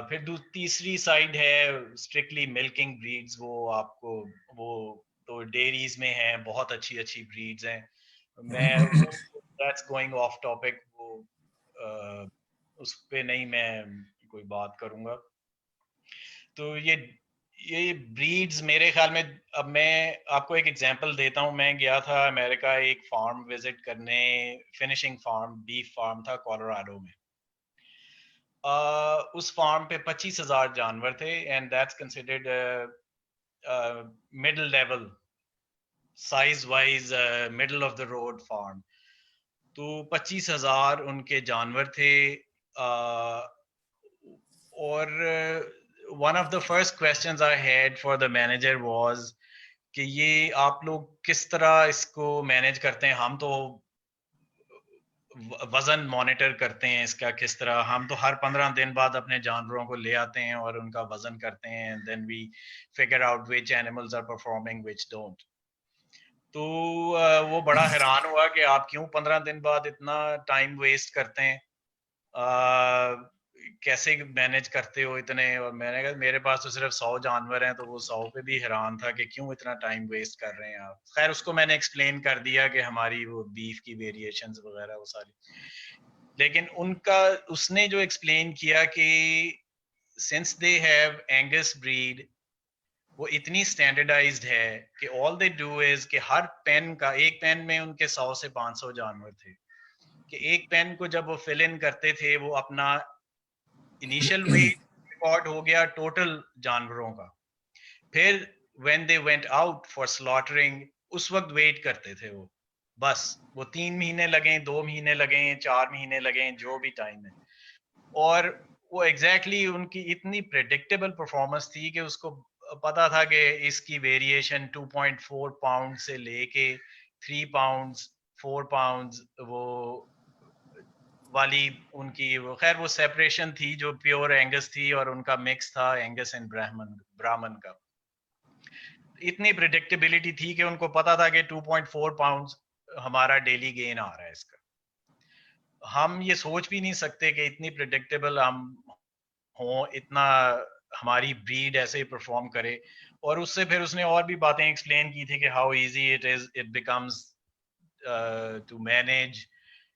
फिर तीसरी साइड है स्ट्रिक्टली मिल्किंग ब्रीड्स. वो आपको वो तो डेयरीज में हैं, बहुत अच्छी अच्छी ब्रीड्स हैं. मैं दैट्स गोइंग ऑफ टॉपिक, वो उस पे नहीं मैं कोई बात करूंगा. तो ये ब्रीड्स मेरे ख्याल में, अब मैं आपको एक एग्जांपल देता हूँ. मैं गया था अमेरिका एक फार्म विजिट करने, फिनिशिंग फार्म, बीफ फार्म था कोलोराडो में. उस फार्म पे 25,000 जानवर थे and that's considered middle level size wise, middle of the road farm. तो 25,000 उनके जानवर थे. और one of the first questions I had for the manager was कि ये आप लोग किस तरह इसको मैनेज करते हैं. हम तो वजन मॉनिटर करते हैं इसका किस तरह. हम तो हर 15 दिन बाद अपने जानवरों को ले आते हैं और उनका वजन करते हैं, and then we figure out which animals are performing, which don't. तो वो बड़ा हैरान हुआ कि आप क्यों 15 दिन बाद इतना टाइम वेस्ट करते हैं, कैसे मैनेज करते हो इतने. और मैंने कहा मेरे पास तो सिर्फ 100 जानवर हैं. तो वो 100 पे भी हैरान था कि क्यों इतना टाइम वेस्ट कर रहे हैं आप. खैर उसको मैंने एक्सप्लेन कर दिया कि हमारी वो बीफ की वेरिएशंस वगैरह वो सारी. लेकिन उसने जो एक्सप्लेन किया कि since they have Angus breed, वो इतनी स्टैंडर्डाइज्ड है कि ऑल दे डू इज कि हर पेन का, एक पेन में उनके 100 से 500 जानवर थे, कि एक पेन को जब वो फिल इन करते थे, वो अपना इनिशियल वेट रिकॉर्ड हो गया टोटल जानवरों का. फिर when they went out for slaughtering, उस वक्त वेट करते थे वो. बस वो 3 महीने लगे, 2 महीने लगे, 4 महीने लगे, जो भी टाइम है. और वो एग्जैक्टली उनकी इतनी प्रेडिक्टेबल परफॉर्मेंस थी कि उसको पता था कि इसकी वेरिएशन 2.4 पाउंड से लेके 3 पाउंड्स 4 पाउंड्स वो वाली उनकी वो. खैर वो सेपरेशन थी जो प्योर एंगस थी और उनका मिक्स था एंगस एंड ब्राह्मण का. इतनी प्रेडिक्टेबिलिटी थी कि उनको पता था कि 2.4 पाउंड्स हमारा डेली गेन आ रहा है इसका. हम ये सोच भी नहीं सकते कि इतनी प्रेडिक्टेबल हम हो, इतना हमारी ब्रीड ऐसे ही परफॉर्म करे. और उससे फिर उसने और भी बातें एक्सप्लेन की थी कि how easy it becomes to manage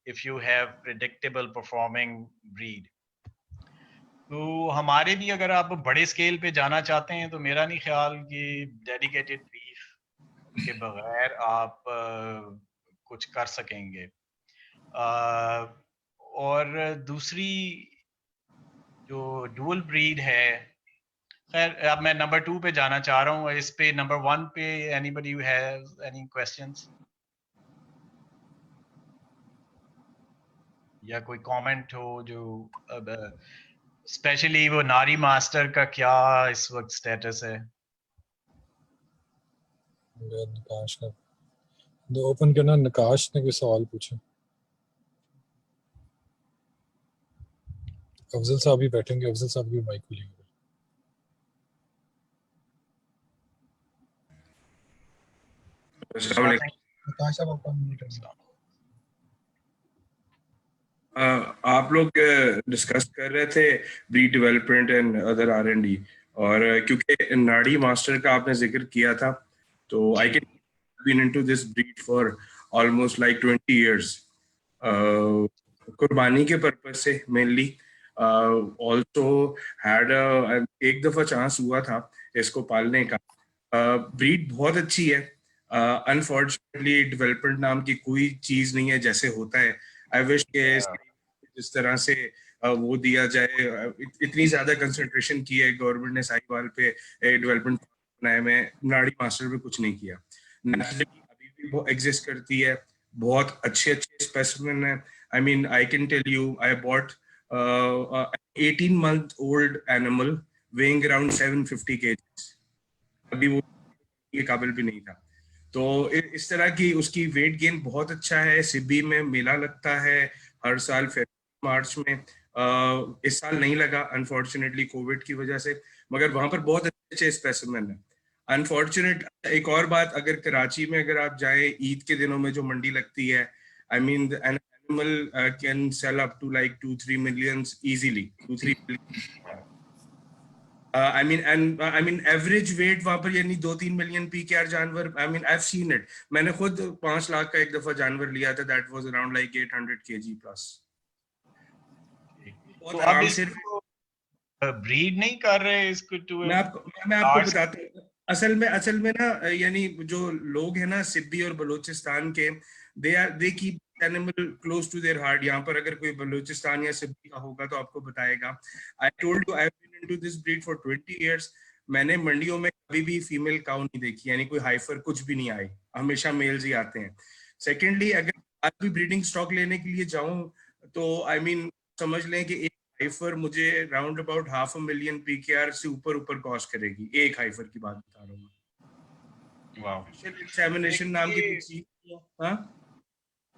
if you have predictable performing breed. तो हमारे भी अगर आप बड़े स्केल पे जाना चाहते हैं तो मेरा नहीं ख्याल कि डेडिकेटेड बीफ के बगैर आप कुछ कर सकेंगे. और दूसरी जो डुअल ब्रीड है, खैर अब मैं नंबर 2 पे जाना चाह रहा हूँ. इस पे नंबर 1 पे anybody who has any questions या कोई कमेंट हो जो स्पेशली वो नारी मास्टर का क्या इस वक्त स्टेटस है. नकाश ने ओपन करना, नकाश ने कोई सवाल पूछा। अफजल साहब भी बैठेंगे, अफजल साहब की माइक खुली है। अस्सलाम वालेकुम। नताशा पापा म्यूट है। आप लोग डिस्कस कर रहे थे breed development and other R&D, और क्योंकि नाड़ी मास्टर का आपने जिक्र किया था, तो I can been into this breed for almost like 20 years, कुर्बानी के पर्पज से मेनली। ऑल्सो हैड एक दफा चांस हुआ था इसको पालने का। ब्रीड बहुत अच्छी है, अनफॉर्चुनेटली डेवलपमेंट नाम की कोई चीज नहीं है जैसे होता है। आई विश के जिस तरह से वो दिया जाए, इतनी ज्यादा कंसंट्रेशन की है गवर्नमेंट ने साहिवाल पे डेवलपमेंट बनाए में, नाड़ी मास्टर पे कुछ नहीं किया। नेचुरली अभी भी वो एग्जिस्ट करती है, बहुत अच्छे अच्छे स्पेसिमेन है। I mean I can tell you, I bought 18 month old animal weighing around 750 kg। अभी वो ये काबिल भी नहीं था। तो इस तरह की उसकी वेट गेन बहुत अच्छा है। सिब्बी में मेला लगता है हर साल मार्च में। इस साल नहीं लगा अनफॉर्चुनेटली कोविड की वजह से, मगर वहां पर बहुत अच्छे स्पेसिमेन है। अनफॉर्चुनेट एक और बात, अगर कराची में अगर आप जाए ईद के दिनों में जो मंडी लगती है, I mean an animal can sell up to like 2-3 millions easily, 2-3 million। I mean average weight वहां पर यानी 2-3 मिलियन PKR जानवर, I mean I have seen it. मैंने खुद 5 लाख का एक दफा जानवर लिया था, that was around like 800 kg plus. तो अब इसको ब्रीड नहीं कर रहे इसको टू मैं आपको बताता हूँ। असल में ना, यानी जो लोग हैं ना सिब्बी और बलूचिस्तान के, they keep animal close to their heart. यहाँ पर अगर कोई बलूचिस्तान या सिब्बी का होगा तो आपको बताएगा। I told you I have been into this breed for 20 years। मैंने मंडियों में कभी भी फीमेल काउ नहीं देखी, यानी कोई हाइफर कुछ भी नहीं आई, हमेशा मेल्स ही आते हैं। सेकेंडली, अगर आज भी ब्रीडिंग स्टॉक लेने के लिए जाऊं तो आई मीन समझ लें कि एक हाइफर मुझे राउंड अबाउट 500,000 PKR से ऊपर कॉस्ट करेगी। एक हाइफर की बात बता रहा हूँ। वाओ। एग्जामिनेशन नाम की कुछ चीज। हाँ,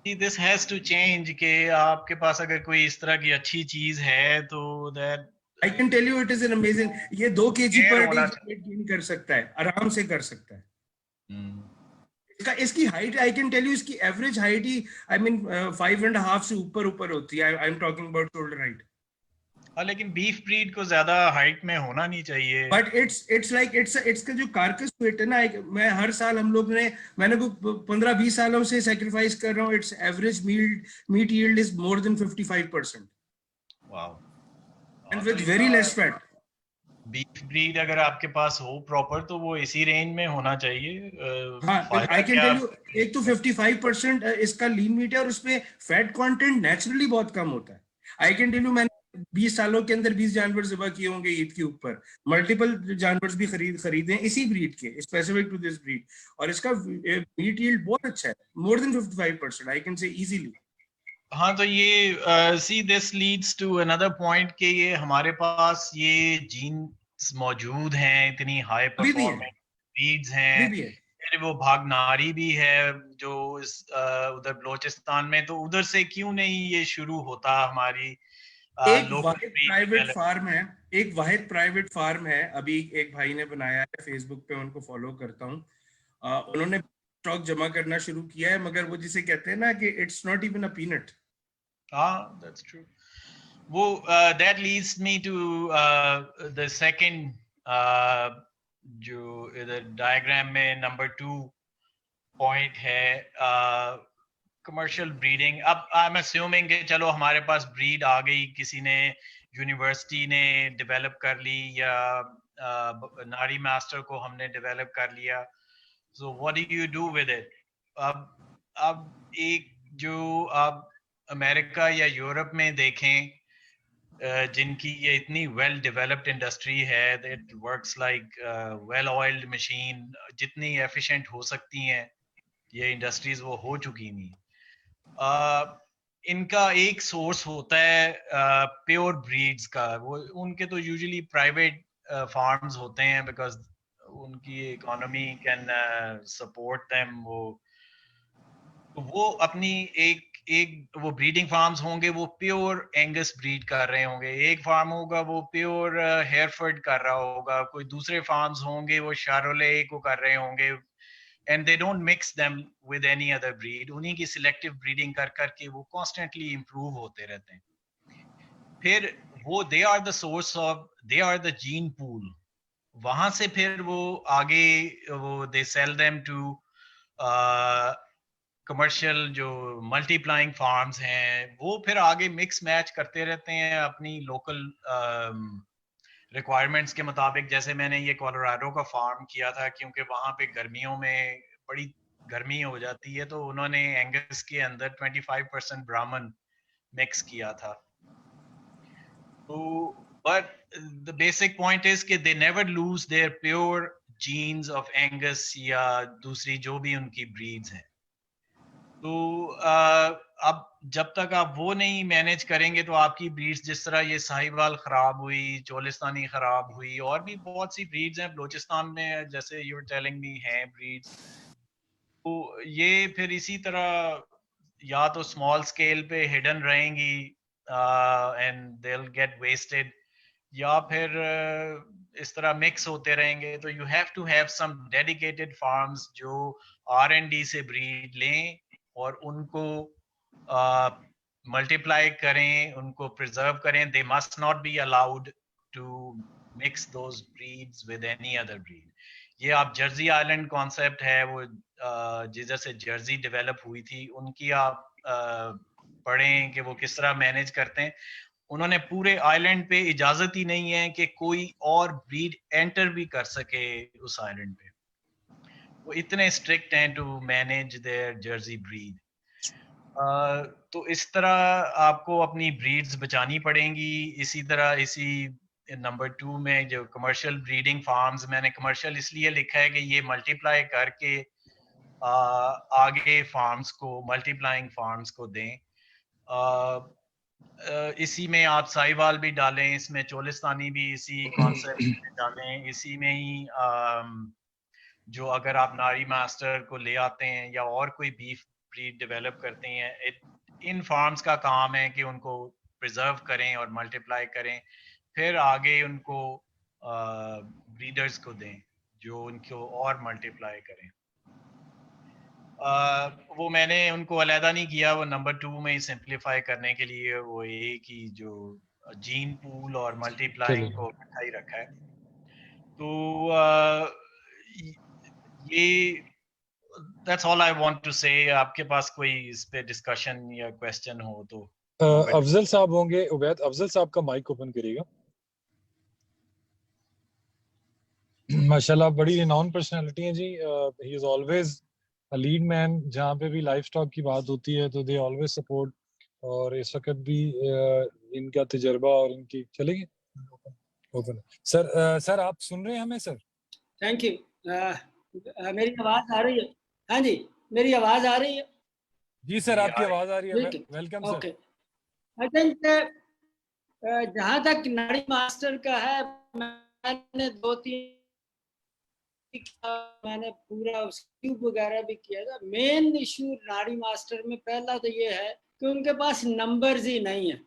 दिस हैज टू चेंज कि आपके पास अगर कोई इस तरह की अच्छी चीज है तो that I can tell you it is an amazing. ये 2 kg पर डे होना वेट गेन कर सकता है, आराम से कर सकता है। इसकी height I can tell you, इसकी एवरेज हाइट ही आई मीन 5.5 से ऊपर होती है। I am talking about shoulder height. लेकिन बीफ ब्रीड को ज्यादा हाइट में होना नहीं चाहिए। बट इट्स लाइक इट्स का जो कार्कस वेट है ना, मैं हर साल मैंने को 15-20 सालों से सैक्रिफाइस कर रहा हूँ। Its average meat yield is more than 55%। Wow. And with very less fat. Beef breed अगर आपके पास हो प्रॉपर तो वो इसी रेंज में होना चाहिए। हाँ, आई कैन टेल यू, एक तो 55% इसका लीन मीट है और उसमें फैट कंटेंट नेचुरली बहुत कम होता है। आई कैन टेल यू, मैंने 20 सालों के अंदर 20 जानवर ज़िबा किए होंगे ईद के ऊपर। मल्टीपल जानवर भी खरीदे हैं इसी ब्रीड के, स्पेसिफिक टू दिस ब्रीड, और इसका मीट यील्ड बहुत अच्छा है, more than 55%, I can say easily. हाँ, तो ये see this leads to another point कि ये हमारे पास ये जीन्स मौजूद हैं, इतनी हाई परफॉर्मेंस ब्रीड्स हैं, फिर वो भागनारी भी है जो उधर बलोचिस्तान में, तो उधर से क्यों नहीं ये शुरू होता हमारी एक वाहिद प्राइवेट फार्म है, अभी एक भाई ने बनाया है, फेसबुक पे उनको फॉलो करता हूँ। उन्होंने स्टॉक जमा करना शुरू किया है, मगर वो जिसे कहते हैं ना कि it's not even a peanut. हाँ, that's true. वो that leads me to the second जो इधर डायग्राम में नंबर 2 पॉइंट है, कमर्शियल ब्रीडिंग। अब आई एम अस्यूमिंग कि चलो हमारे पास ब्रीड आ गई, किसी ने यूनिवर्सिटी ने डेवलप कर ली या नारी मास्टर को हमने डेवलप कर लिया, so what do you do with it? अब एक जो आप अमेरिका या यूरोप में देखें, जिनकी ये इतनी वेल डेवलप्ड इंडस्ट्री है, that works like well oiled machine, जितनी एफिशिएंट हो सकती हैं ये इंडस्ट्रीज वो हो चुकी नहीं। इनका एक सोर्स होता है प्योर ब्रीड्स का, वो उनके तो यूजुअली प्राइवेट फार्म्स होते हैं, बिकॉज उनकी इकोनॉमी कैन सपोर्ट देम, वो अपनी एक वो ब्रीडिंग फार्म्स होंगे, वो प्योर एंगस ब्रीड कर रहे होंगे, एक फार्म होगा वो प्योर हेयरफर्ड कर रहा होगा, कोई दूसरे फार्म्स होंगे वो शारोले को कर रहे होंगे, and they don't mix them with any other breed, उन्हीं की सिलेक्टिव ब्रीडिंग कर करके वो कॉन्स्टेंटली इंप्रूव होते रहते हैं। फिर वो they are the source of, they are the gene pool, वहां से फिर वो आगे वो they sell them to commercial जो मल्टीप्लाइंग फार्म्स हैं, वो फिर आगे मिक्स मैच करते रहते हैं अपनी लोकल रिक्वायरमेंट्स के मुताबिक। जैसे मैंने ये कोलोराडो का फार्म किया था, क्योंकि वहाँ पे गर्मियों में बड़ी गर्मी हो जाती है, तो उन्होंने एंगस के अंदर 25% ब्राह्मण मिक्स किया था। तो but the basic point is कि they never lose their pure genes of Angus या दूसरी जो भी उनकी breeds हैं। तो अब जब तक आप वो नहीं मैनेज करेंगे तो आपकी ब्रीड्स, जिस तरह ये साहिवाल खराब हुई, चोलिस्तानी खराब हुई, और भी बहुत सी ब्रीड्स हैं बलूचिस्तान में, जैसे यू आर टेलिंग मी हैं ब्रीड्स, तो ये फिर इसी तरह या तो स्मॉल स्केल पे हिडन रहेंगी and they will get wasted, या फिर इस तरह मिक्स होते रहेंगे। तो you have to have some dedicated farms जो R&D से ब्रीड लें और उनको मल्टीप्लाई करें, उनको प्रिजर्व करें। They must not be allowed to mix those breeds with any other breed. ये आप जर्सी आइलैंड कॉन्सेप्ट है, वो जिधर से जर्सी डेवलप हुई थी, उनकी आप पढ़ें कि वो किस तरह मैनेज करते हैं। उन्होंने पूरे आइलैंड पे इजाजत ही नहीं है कि कोई और ब्रीड एंटर भी कर सके उस आइलैंड पे, वो इतने स्ट्रिक्ट हैं to manage their Jersey breed. तो इस तरह आपको अपनी ब्रीड्स बचानी पड़ेंगी। इसी तरह इसी नंबर 2 में जो कमर्शियल ब्रीडिंग फार्म्स, मैंने कमर्शियल इसलिए लिखा है कि ये मल्टीप्लाई करके आगे फार्म्स को, मल्टीप्लाइंग फार्म्स को दें। इसी में आप साहिवाल भी डालें, इसमें चोलिस्तानी भी इसी कॉन्सेप्ट में डालें, इसी में ही जो अगर आप नारी मास्टर को ले आते हैं या और कोई बीफ ब्रीड डेवलप करते हैं, इन फार्म्स का काम है कि उनको प्रिजर्व करें और मल्टीप्लाई करें, फिर आगे उनको ब्रीडर्स को दें जो उनको और मल्टीप्लाई करें। वो मैंने उनको अलहदा नहीं किया, वो नंबर 2 में ही सिंप्लीफाई करने के लिए वो एक ही जो जीन पूल और मल्टीप्लाइंग को इकट्ठा ही रखा है। तो ये that's all I want to say। आपके पास कोई इस पे डिस्कशन या क्वेश्चन हो तो। अफजल साहब होंगे, उबैद अफजल साहब का माइक ओपन करिएगा। माशाल्लाह बड़ी रिनाउंड पर्सनालिटी है जी। He is always a lead man, जहाँ पे भी लाइफ स्टॉक की बात होती है तो दे ऑलवेज सपोर्ट, और इस वक्त भी इनका तजर्बा और इनकी चलेगी ओपन। सर आप सुन रहे हैं हमें सर? Thank you. मेरी आवाज आ रही है? हाँ जी, मेरी आवाज आ रही है? जी सर, आपकी आवाज आ रही है। Welcome sir. Okay, I think जहाँ तक नाड़ी मास्टर का है, मैंने 2-3 मैंने पूरा ट्यूब वगैरह भी किया था। मेन इशू नाड़ी मास्टर में पहला तो ये है कि उनके पास नंबर्स ही नहीं है,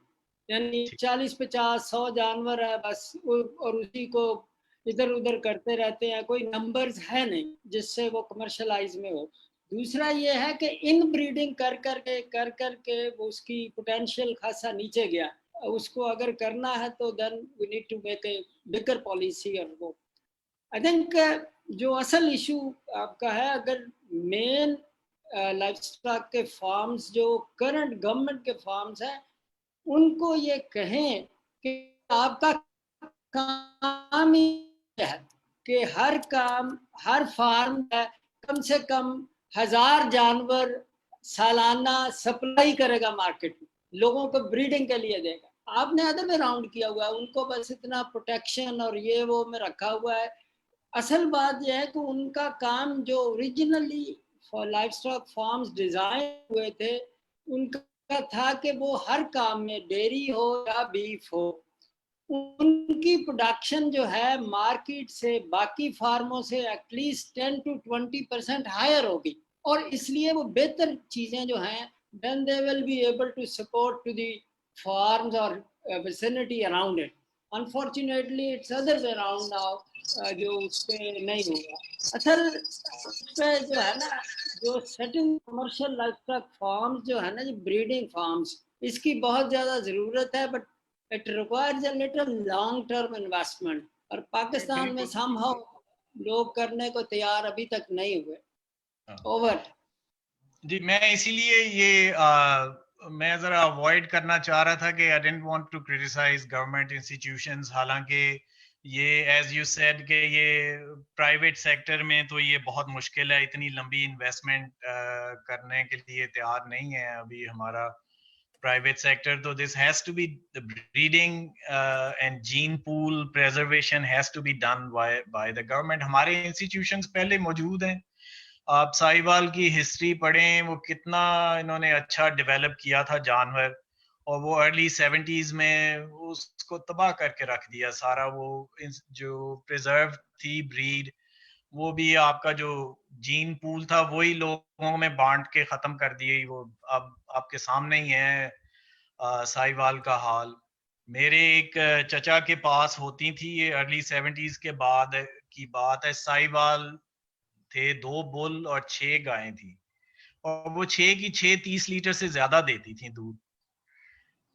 यानी 40-50-100 जानवर है बस, और उसी को इधर उधर करते रहते हैं, कोई नंबर्स है नहीं जिससे वो कमर्शलाइज में हो। दूसरा ये है कि इन ब्रीडिंग कर करके उसकी पोटेंशियल खासा नीचे गया। उसको अगर करना है तो then we need to make a bigger policy और वो। आई थिंक जो असल इशू आपका है, अगर मेन लाइफस्टॉक के फार्म्स जो करंट गवर्नमेंट के फार्म्स हैं, उनको ये कहें कि आपका काम ही है कि हर फार्म है कम से कम 1000 जानवर सालाना सप्लाई करेगा मार्केट में, लोगों को ब्रीडिंग के लिए देगा। आपने अदर में राउंड किया हुआ है, उनको बस इतना प्रोटेक्शन और ये वो में रखा हुआ है। असल बात यह है कि उनका काम जो originally for livestock farms design हुए थे, उनका था कि वो हर काम में, डेयरी हो या बीफ हो, उनकी प्रोडक्शन जो है मार्केट से बाकी फार्मों से एटलीस्ट 10 to 20% हायर होगी, और इसलिए वो बेहतर चीजें जो हैं then they will be able to support to the farms or vicinity around it. Unfortunately it's other way around now, जो उस पे नहीं होगा। असल उस पे जो है ना, जो सेटिंग कमर्शियल लाइवस्टॉक फार्म्स जो है ना, जो ब्रीडिंग फार्म्स, इसकी बहुत ज्यादा जरूरत है, but it requires a little long term investment, और पाकिस्तान में somehow लोग करने को तैयार अभी तक नहीं हुए। ओवर जी, मैं इसीलिए ये मैं जरा अवॉइड करना चाह रहा था कि I didn't want to criticise government institutions, हालांकि ये एज यू सेड कि ये प्राइवेट सेक्टर में तो ये बहुत मुश्किल है, इतनी लंबी इन्वेस्टमेंट करने के लिए तैयार नहीं है अभी हमारा private sector. So this has to be, the breeding and gene pool preservation has to be done by the government. हमारे institutions पहले मौजूद हैं, आप साहिवाल की हिस्ट्री पढ़ें, वो कितना इन्होंने अच्छा डेवलप किया था जानवर, और वो अर्ली 70s में उसको तबाह करके रख दिया सारा। वो जो प्रिजर्व थी ब्रीड, वो भी आपका जो जीन पूल था वही लोगों में बांट के खत्म कर दिए। वो अब आपके सामने ही है साहिवाल का हाल। मेरे एक चचा के पास होती थी, ये अर्ली 70s के बाद की बात है, साहिवाल थे 2 बुल और 6 गायें थी, और वो 6 की 6 30 लीटर से ज्यादा देती थी दूध।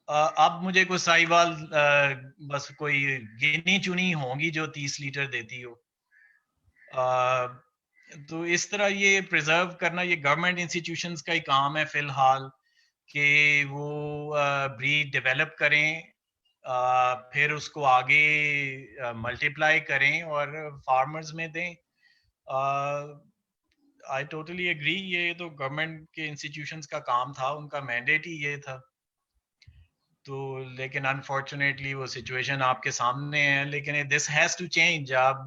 अब मुझे कोई साहिवाल बस कोई गिनी चुनी होंगी जो 30 लीटर देती हो। तो इस तरह ये प्रिजर्व करना ये गवर्नमेंट इंस्टीट्यूशंस का ही काम है फिलहाल, कि वो ब्रीड डेवलप करें, फिर उसको आगे मल्टीप्लाई करें और फार्मर्स में दें। आई टोटली एग्री, ये तो गवर्नमेंट के इंस्टीट्यूशंस का काम था, उनका मैंडेट ही ये था। तो लेकिन अनफॉर्चुनेटली वो सिचुएशन आपके सामने है, लेकिन दिस हैज टू चेंज। अब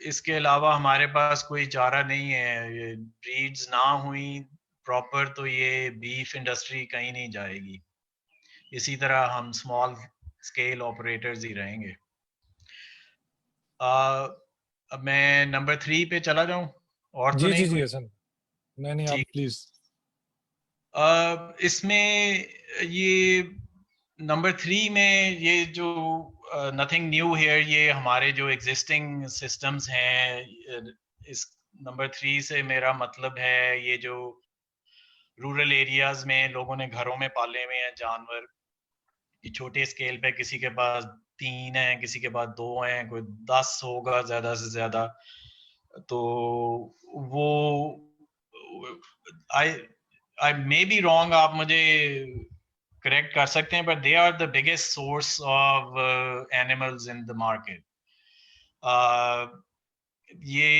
इसके अलावा हमारे पास कोई चारा नहीं है, ये ब्रीड्स ना हुई प्रॉपर तो ये बीफ इंडस्ट्री कहीं नहीं जाएगी, इसी तरह हम स्मॉल स्केल ऑपरेटर्स ही रहेंगे। अब मैं नंबर 3 पे चला जाऊं, और तो जी नहीं जी जी कोई? हसन, नहीं आप ठीक। प्लीज। इसमें ये नंबर 3 में ये जो नथिंग न्यू हियर, ये हमारे जो एग्जिस्टिंग सिस्टम्स हैं, इस नंबर 3 से मेरा मतलब है ये जो रूरल एरियाज में लोगों ने घरों में पाले हुए हैं जानवर, ये छोटे स्केल पे किसी के पास 3 है, किसी के पास 2 हैं, कोई 10 होगा ज्यादा से ज्यादा। तो वो आई मे बी रॉन्ग, आप मुझे करेक्ट कर सकते हैं, but they are the biggest source of animals in the market. ये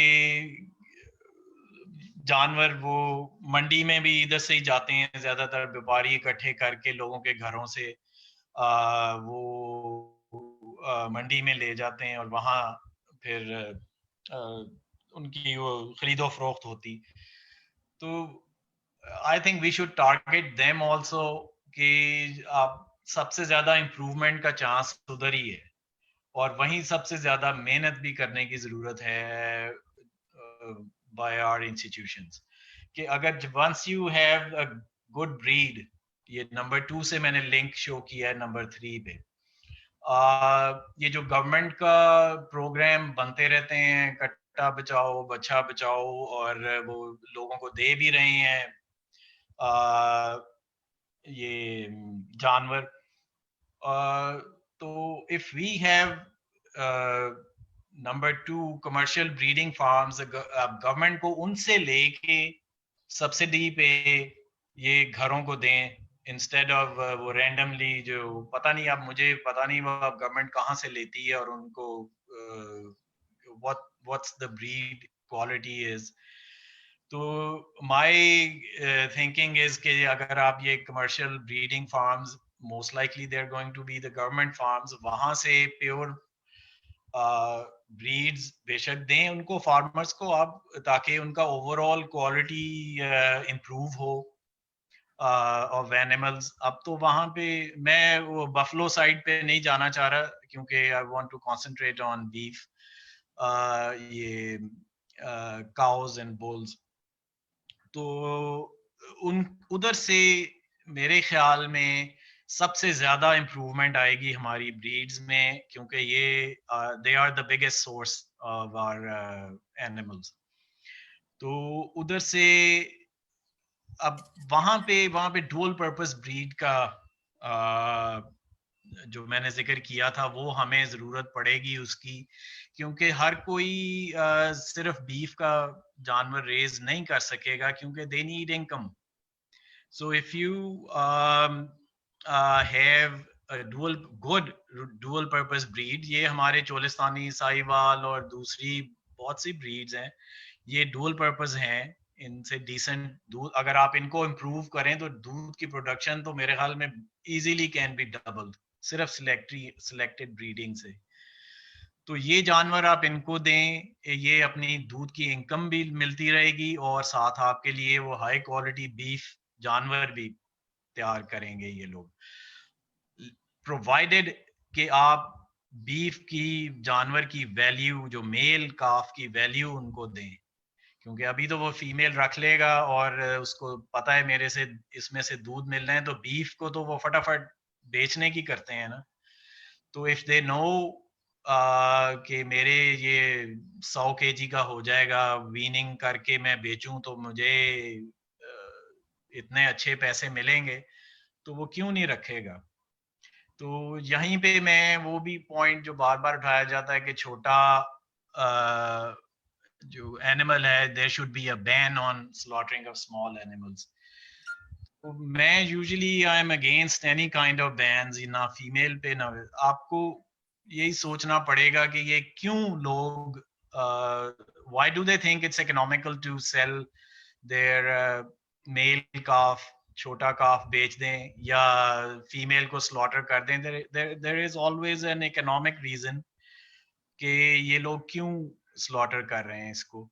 जानवर वो मंडी में भी इधर से ही जाते हैं, ज्यादातर व्यापारी इकट्ठे करके लोगों के घरों से वो मंडी में ले जाते हैं, और वहाँ फिर उनकी वो खरीदो फरोख्त होती। तो I think we should target them also, कि आप सबसे ज्यादा इम्प्रूवमेंट का चांस उधर ही है, और वहीं सबसे ज्यादा मेहनत भी करने की जरूरत है by our institutions, कि अगर once you have a good breed, ये नंबर 2 से मैंने लिंक शो किया है नंबर 3 पे। ये जो गवर्नमेंट का प्रोग्राम बनते रहते हैं, कट्टा बचाओ बच्चा बचाओ, और वो लोगों को दे भी रहे हैं ये जानवर। तो if we have number 2 commercial breeding farms, government को उनसे लेके सब्सिडी पे ये घरों को दें, इंस्टेड ऑफ वो रैंडमली, जो पता नहीं, अब मुझे पता नहीं वो गवर्नमेंट कहाँ से लेती है और उनको what's the breed quality is। तो my thinking is कि अगर आप ये commercial breeding farms, most likely they're going to be the government farms, वहाँ से प्योर ब्रीड्स बेशक दें उनको फार्मर्स को आप, ताकि उनका ओवरऑल क्वालिटी इम्प्रूव हो, ऑफ एनिमल्स। अब तो वहां पे मैं वो बफलो साइड पे नहीं जाना चाह रहा क्योंकि I want to concentrate on beef, ये काउज एंड बुल्स। तो उन उधर से मेरे ख्याल में सबसे ज्यादा इम्प्रूवमेंट आएगी हमारी ब्रीड्स में, क्योंकि ये they are the biggest source of our animals. तो उधर से अब वहां पे डुअल पर्पस ब्रीड का जो मैंने जिक्र किया था वो हमें जरूरत पड़ेगी उसकी, क्योंकि हर कोई सिर्फ बीफ का जानवर रेज नहीं कर सकेगा, क्योंकि they need income. So if you have good dual purpose breed, ये हमारे चोलिस्तानी, साहिवाल और दूसरी बहुत सी ब्रीड्स हैं, ये डुअल पर्पस हैं, इनसे डिसेंट दूध अगर आप इनको इम्प्रूव करें तो दूध की प्रोडक्शन तो मेरे ख्याल में इजीली कैन बी डबल्ड सिर्फ सिलेक्टेड ब्रीडिंग से। तो ये जानवर आप इनको दें, ये अपनी दूध की इनकम भी मिलती रहेगी और साथ आपके लिए वो हाई क्वालिटी बीफ जानवर भी तैयार करेंगे ये लोग, प्रोवाइडेड कि आप बीफ की जानवर की वैल्यू, जो मेल काफ की वैल्यू उनको दें, क्योंकि अभी तो वो फीमेल रख लेगा और उसको पता है मेरे से इसमें से दूध मिल रहे हैं, तो बीफ को तो वो फटाफट बेचने की करते हैं ना। तो इफ दे नो कि मेरे ये 100 kg का हो जाएगा, वीनिंग करके मैं बेचूं तो मुझे इतने अच्छे पैसे मिलेंगे, तो वो क्यों नहीं रखेगा। तो यहीं पे मैं वो भी पॉइंट जो बार बार उठाया जाता है कि छोटा जो एनिमल है, there should be a ban on slaughtering of small animals. तो मैं usually I am against any kind of bans, ना फीमेल पे ना। आपको यही सोचना पड़ेगा कि ये क्यों लोग why do they think it's economical to sell their male calf, छोटा काफ बेच दें या फीमेल को स्लॉटर कर दें। There is always an economic reason कि ये लोग क्यों स्लॉटर कर रहे हैं इसको।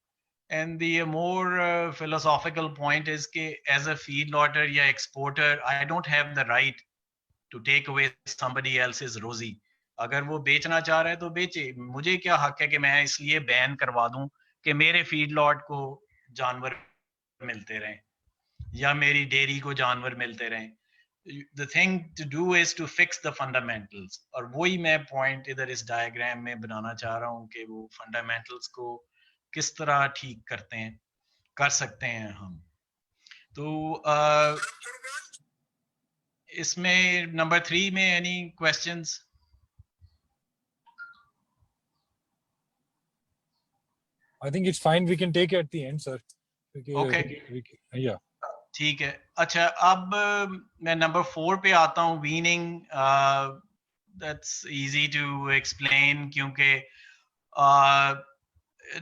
And the more philosophical point is कि as a feedlotter या exporter, I don't have the right to take away somebody else's rosy. अगर वो बेचना चाह रहा है तो बेचे, मुझे क्या हक है कि मैं इसलिए बैन करवा दूं कि मेरे फीडलॉट को जानवर मिलते रहें या मेरी डेयरी को जानवर मिलते रहें। The thing to do is to fix the fundamentals, और वही मैं पॉइंट इधर इस डायग्राम में बनाना चाह रहा हूँ कि वो फंडामेंटल्स को किस तरह ठीक करते हैं, कर सकते हैं हम। तो इसमें नंबर 3 में any questions? I think it's fine. We can take it at the end, sir. Okay. Yeah. ठीक है। अच्छा, अब मैं नंबर 4 पे आता हूँ, weaning. That's easy to explain, क्योंकि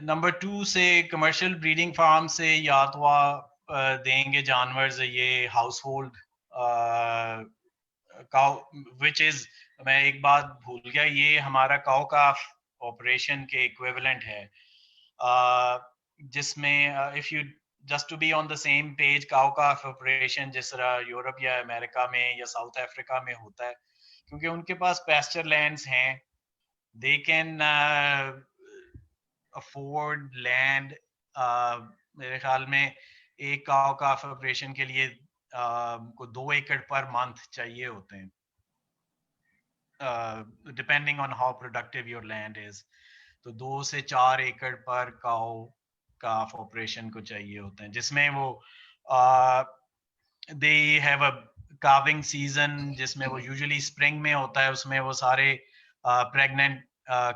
नंबर 2 से कमर्शियल ब्रीडिंग फार्म से या तो आप देंगे जानवर ये household cow, which is, मैं एक बात भूल गया, ये हमारा काउ काफ ऑपरेशन के इक्विवेलेंट है, जिसमें if you just to be on the same page, cow calf operation जिस तरह यूरोप या अमेरिका में या साउथ अफ्रीका में होता है, क्योंकि उनके पास पेस्चर लैंड्स हैं, they can afford land। मेरे ख्याल में एक काउ काफ ऑपरेशन के लिए को 2 एकड़ पर मंथ चाहिए होते हैं, depending on how productive your land is. तो 2 से 4 एकड़ पर काउ काफ ऑपरेशन को चाहिए होते हैं, जिसमें वो they have a calving season, जिसमें वो यूजुअली स्प्रिंग में होता है, उसमें वो सारे pregnant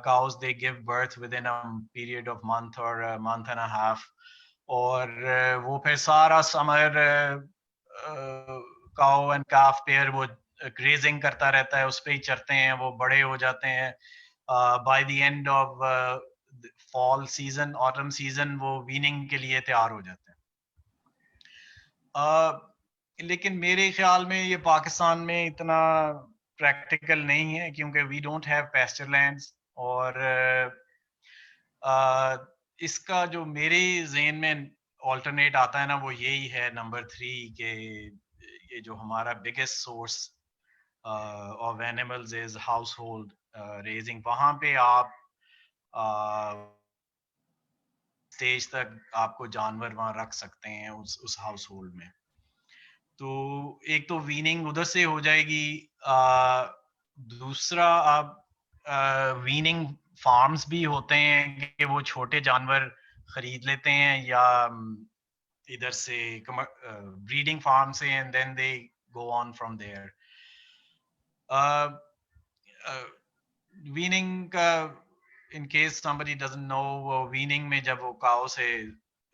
cows they give birth within a period of month or a month and a half, और वो फिर सारा summer cow and calf pair वो grazing करता रहता है, उस पे ही चरते हैं, वो बड़े हो जाते हैं। by the end of fall season, autumn season, वो weaning के लिए तैयार हो जाते हैं। लेकिन मेरे ख्याल में ये पाकिस्तान में इतना प्रैक्टिकल नहीं है, क्योंकि we don't have pasture lands, और इसका जो मेरे ज़हन में ऑल्टरनेट आता है ना, वो यही है नंबर 3 के ये जो हमारा biggest source of animals is house hold raising, वहाँ पे आप स्टेज तक आपको जानवर वहाँ रख सकते हैं उस हाउस होल्ड में। तो एक तो वीनिंग उधर से हो जाएगी, दूसरा आप वीनिंग फार्म्स भी होते हैं कि वो छोटे जानवर खरीद लेते हैं या इधर से ब्रीडिंग फार्म से, and then they go on from there. Weaning का, in case somebody doesn't know, weaning में जब वो काउ से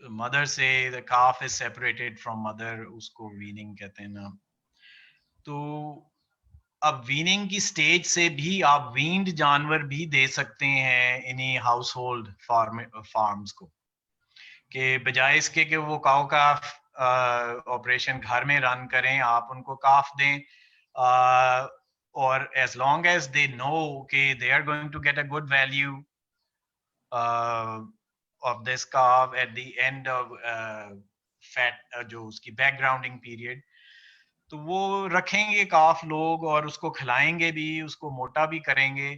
मदर से the calf is separated from mother, उसको weaning कहते हैं ना। तो अब वीनिंग की स्टेज से भी आप वीन्ड जानवर भी दे सकते हैं इन्हीं हाउस होल्ड फार्म्स को, कि बजाय इसके कि वो काउ का ऑपरेशन घर में रन करें, आप उनको काफ दें, और as long as they know कि they are going to get a good value of this calf at the end of fat जो उसकी बैकग्राउंडिंग पीरियड, तो वो रखेंगे काफ लोग और उसको खिलाएंगे भी, उसको मोटा भी करेंगे,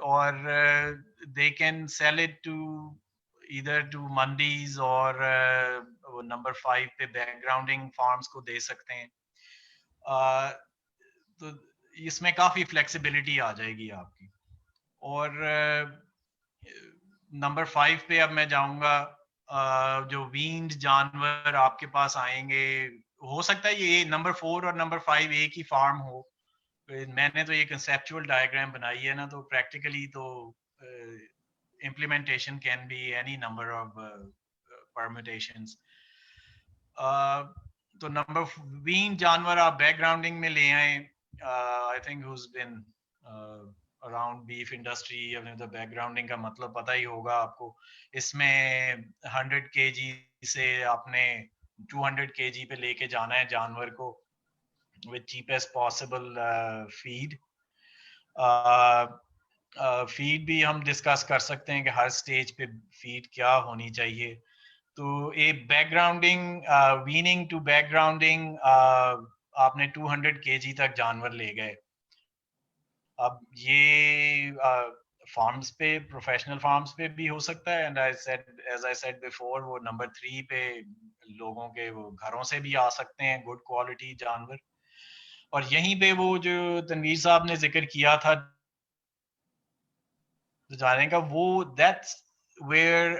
और they can sell it to either to mandis और वो नंबर 5 पे बैकग्राउंडिंग फार्म्स को दे सकते हैं। तो इसमें काफी फ्लेक्सिबिलिटी आ जाएगी आपकी। और नंबर 5 पे अब मैं जाऊंगा, जो वीन्ड जानवर आपके पास आएंगे, हो सकता है ये नंबर 4 और नंबर 5 एक ही फार्म हो। मैंने तो ये कंसेप्चुअल डायग्राम बनाई है ना, तो प्रैक्टिकली तो implementation can be any number of permutations. तो नंबर वीन जानवर आप बैकग्राउंडिंग में ले आए, I think who's been around beef industry, तो बैकग्राउंडिंग का मतलब पता ही होगा आपको। इसमें 100 kg से आपने 200 kg पे लेके जाना है जानवर को with cheapest possible feed. Feed भी हम डिस्कस कर सकते हैं कि हर स्टेज पे फीड क्या होनी चाहिए। तो ए बैकग्राउंडिंग, वीनिंग टू बैकग्राउंडिंग, आपने 200 kg तक जानवर ले गए। अब ये फार्म्स पे, प्रोफेशनल फार्म्स पे भी हो सकता है, and as I said before, वो नंबर 3 पे लोगों के वो घरों से भी आ सकते हैं गुड क्वालिटी जानवर। और यहीं पे वो जो तनवीर साहब ने जिक्र किया था जाने का, वो that's where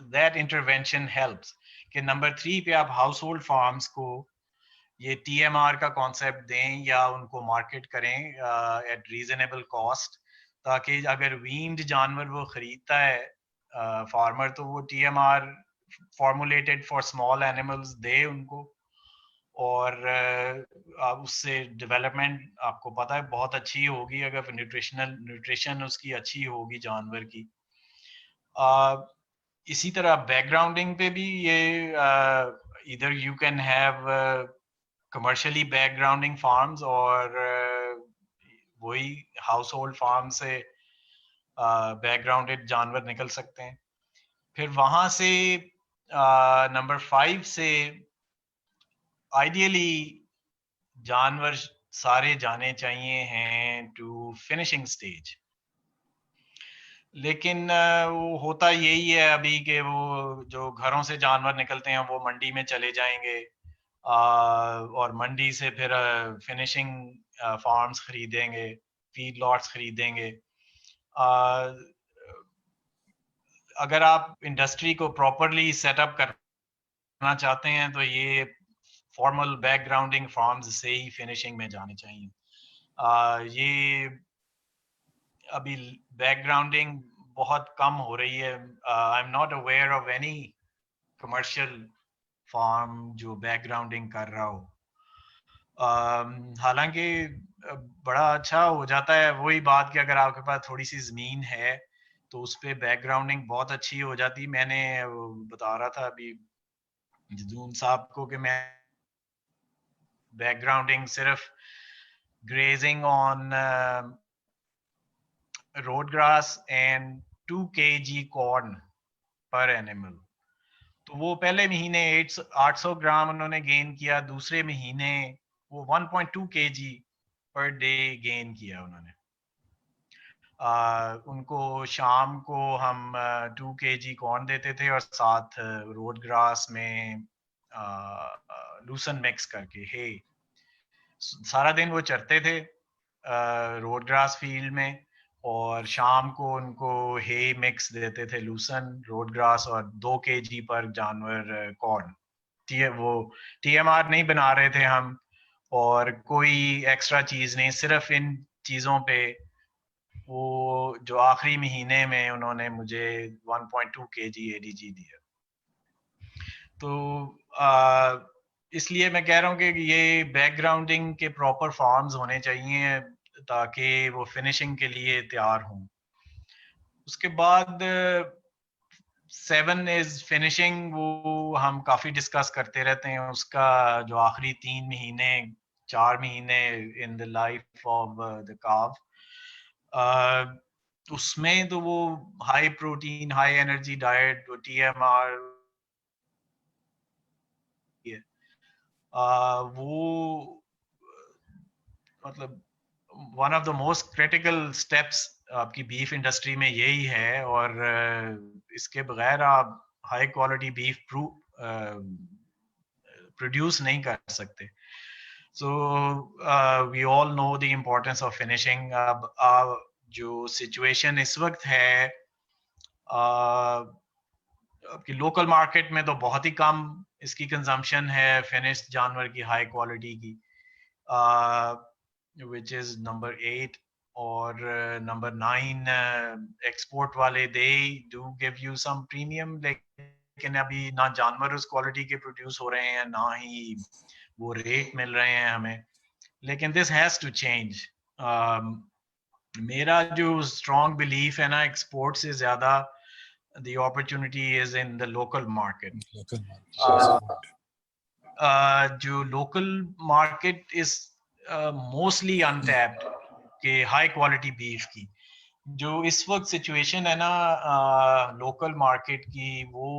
that intervention helps, कि नंबर 3 पे आप हाउस होल्ड फार्म्स को ये TMR का कॉन्सेप्ट दें या उनको मार्केट करें एट रीजनेबल कॉस्ट, ताकि अगर वीन्ड जानवर वो खरीदता है फार्मर, तो वो TMR formulated for small animals they उनको, और उससे डेवलपमेंट आपको पता है बहुत अच्छी होगी अगर न्यूट्रिशन उसकी अच्छी होगी जानवर की। इसी तरह बैकग्राउंडिंग पे भी ये इधर you can have commercially backgrounding farms, और वही हाउस होल्ड फार्म से बैकग्राउंडेड जानवर निकल सकते हैं। फिर वहां से नंबर 5 से आइडियली जानवर सारे जाने चाहिए हैं टू फिनिशिंग स्टेज, लेकिन वो होता यही है अभी कि वो जो घरों से जानवर निकलते हैं वो मंडी में चले जाएंगे, और मंडी से फिर फिनिशिंग फार्म्स खरीदेंगे, फीड लॉट्स खरीदेंगे। अगर आप इंडस्ट्री को प्रॉपरली सेटअप करना चाहते हैं तो ये फॉर्मल बैकग्राउंडिंग फार्म्स से ही फिनिशिंग में जाने चाहिए। ये अभी बैकग्राउंडिंग बहुत कम हो रही है। आई am not aware of any commercial farm जो बैकग्राउंडिंग कर रहा हो। हालांकि बड़ा अच्छा हो जाता है, वही बात कि अगर आपके पास थोड़ी सी ज़मीन है तो उस पर बैकग्राउंडिंग बहुत अच्छी हो जाती। मैंने बता रहा था अभी जदून साहब को कि मैं बैकग्राउंडिंग सिर्फ grazing on road grass and 2 kg corn per animal, तो वो पहले महीने 800 ग्राम उन्होंने गेन किया, दूसरे महीने वो 1.2 kg पर डे गेन किया उन्होंने। उनको शाम को हम 2 kg कॉर्न देते थे और साथ रोड ग्रास में लूसन मिक्स करके हे। सारा दिन वो चरते थे रोड ग्रास फील्ड में, और शाम को उनको हे मिक्स देते थे, लूसन, रोड ग्रास और 2 kg पर जानवर कॉर्न। वो TMR नहीं बना रहे थे हम, और कोई एक्स्ट्रा चीज नहीं, सिर्फ इन चीजों पे वो जो आखिरी महीने में उन्होंने मुझे 1.2 kg ADG दिया। तो इसलिए मैं कह रहा हूँ कि ये बैकग्राउंडिंग के प्रॉपर फॉर्म्स होने चाहिए ताकि वो फिनिशिंग के लिए तैयार हों। उसके बाद 7 इज फिनिशिंग, वो हम काफी डिस्कस करते रहते हैं उसका, जो आखिरी 3 महीने 4 महीने in the life of the काव, उसमें तो वो high protein high energy diet, वो TMR वो मतलब one of the most critical steps आपकी बीफ इंडस्ट्री में यही है, और इसके बगैर आप हाई क्वालिटी बीफ प्रोड्यूस नहीं कर सकते। So we all know the importance of finishing. अब जो सिचुएशन इस वक्त है आपकी लोकल मार्केट में, तो बहुत ही कम इसकी कंजम्पशन है फिनिश्ड जानवर की हाई क्वालिटी की, which is number 8 और number 9 एक्सपोर्ट वाले, they do give you some premium, लेकिन अभी ना जानवर उस क्वालिटी के प्रोड्यूस हो रहे हैं, ना ही वो रेट मिल रहे हैं हमें। लेकिन this has to change। मेरा जो स्ट्रॉन्ग बिलीफ है ना, एक्सपोर्ट से ज्यादा the opportunity is in the local market। Local market. जो local market is mostly untapped के हाई क्वालिटी बीफ की। जो इस वक्त सिचुएशन है ना लोकल मार्केट की, वो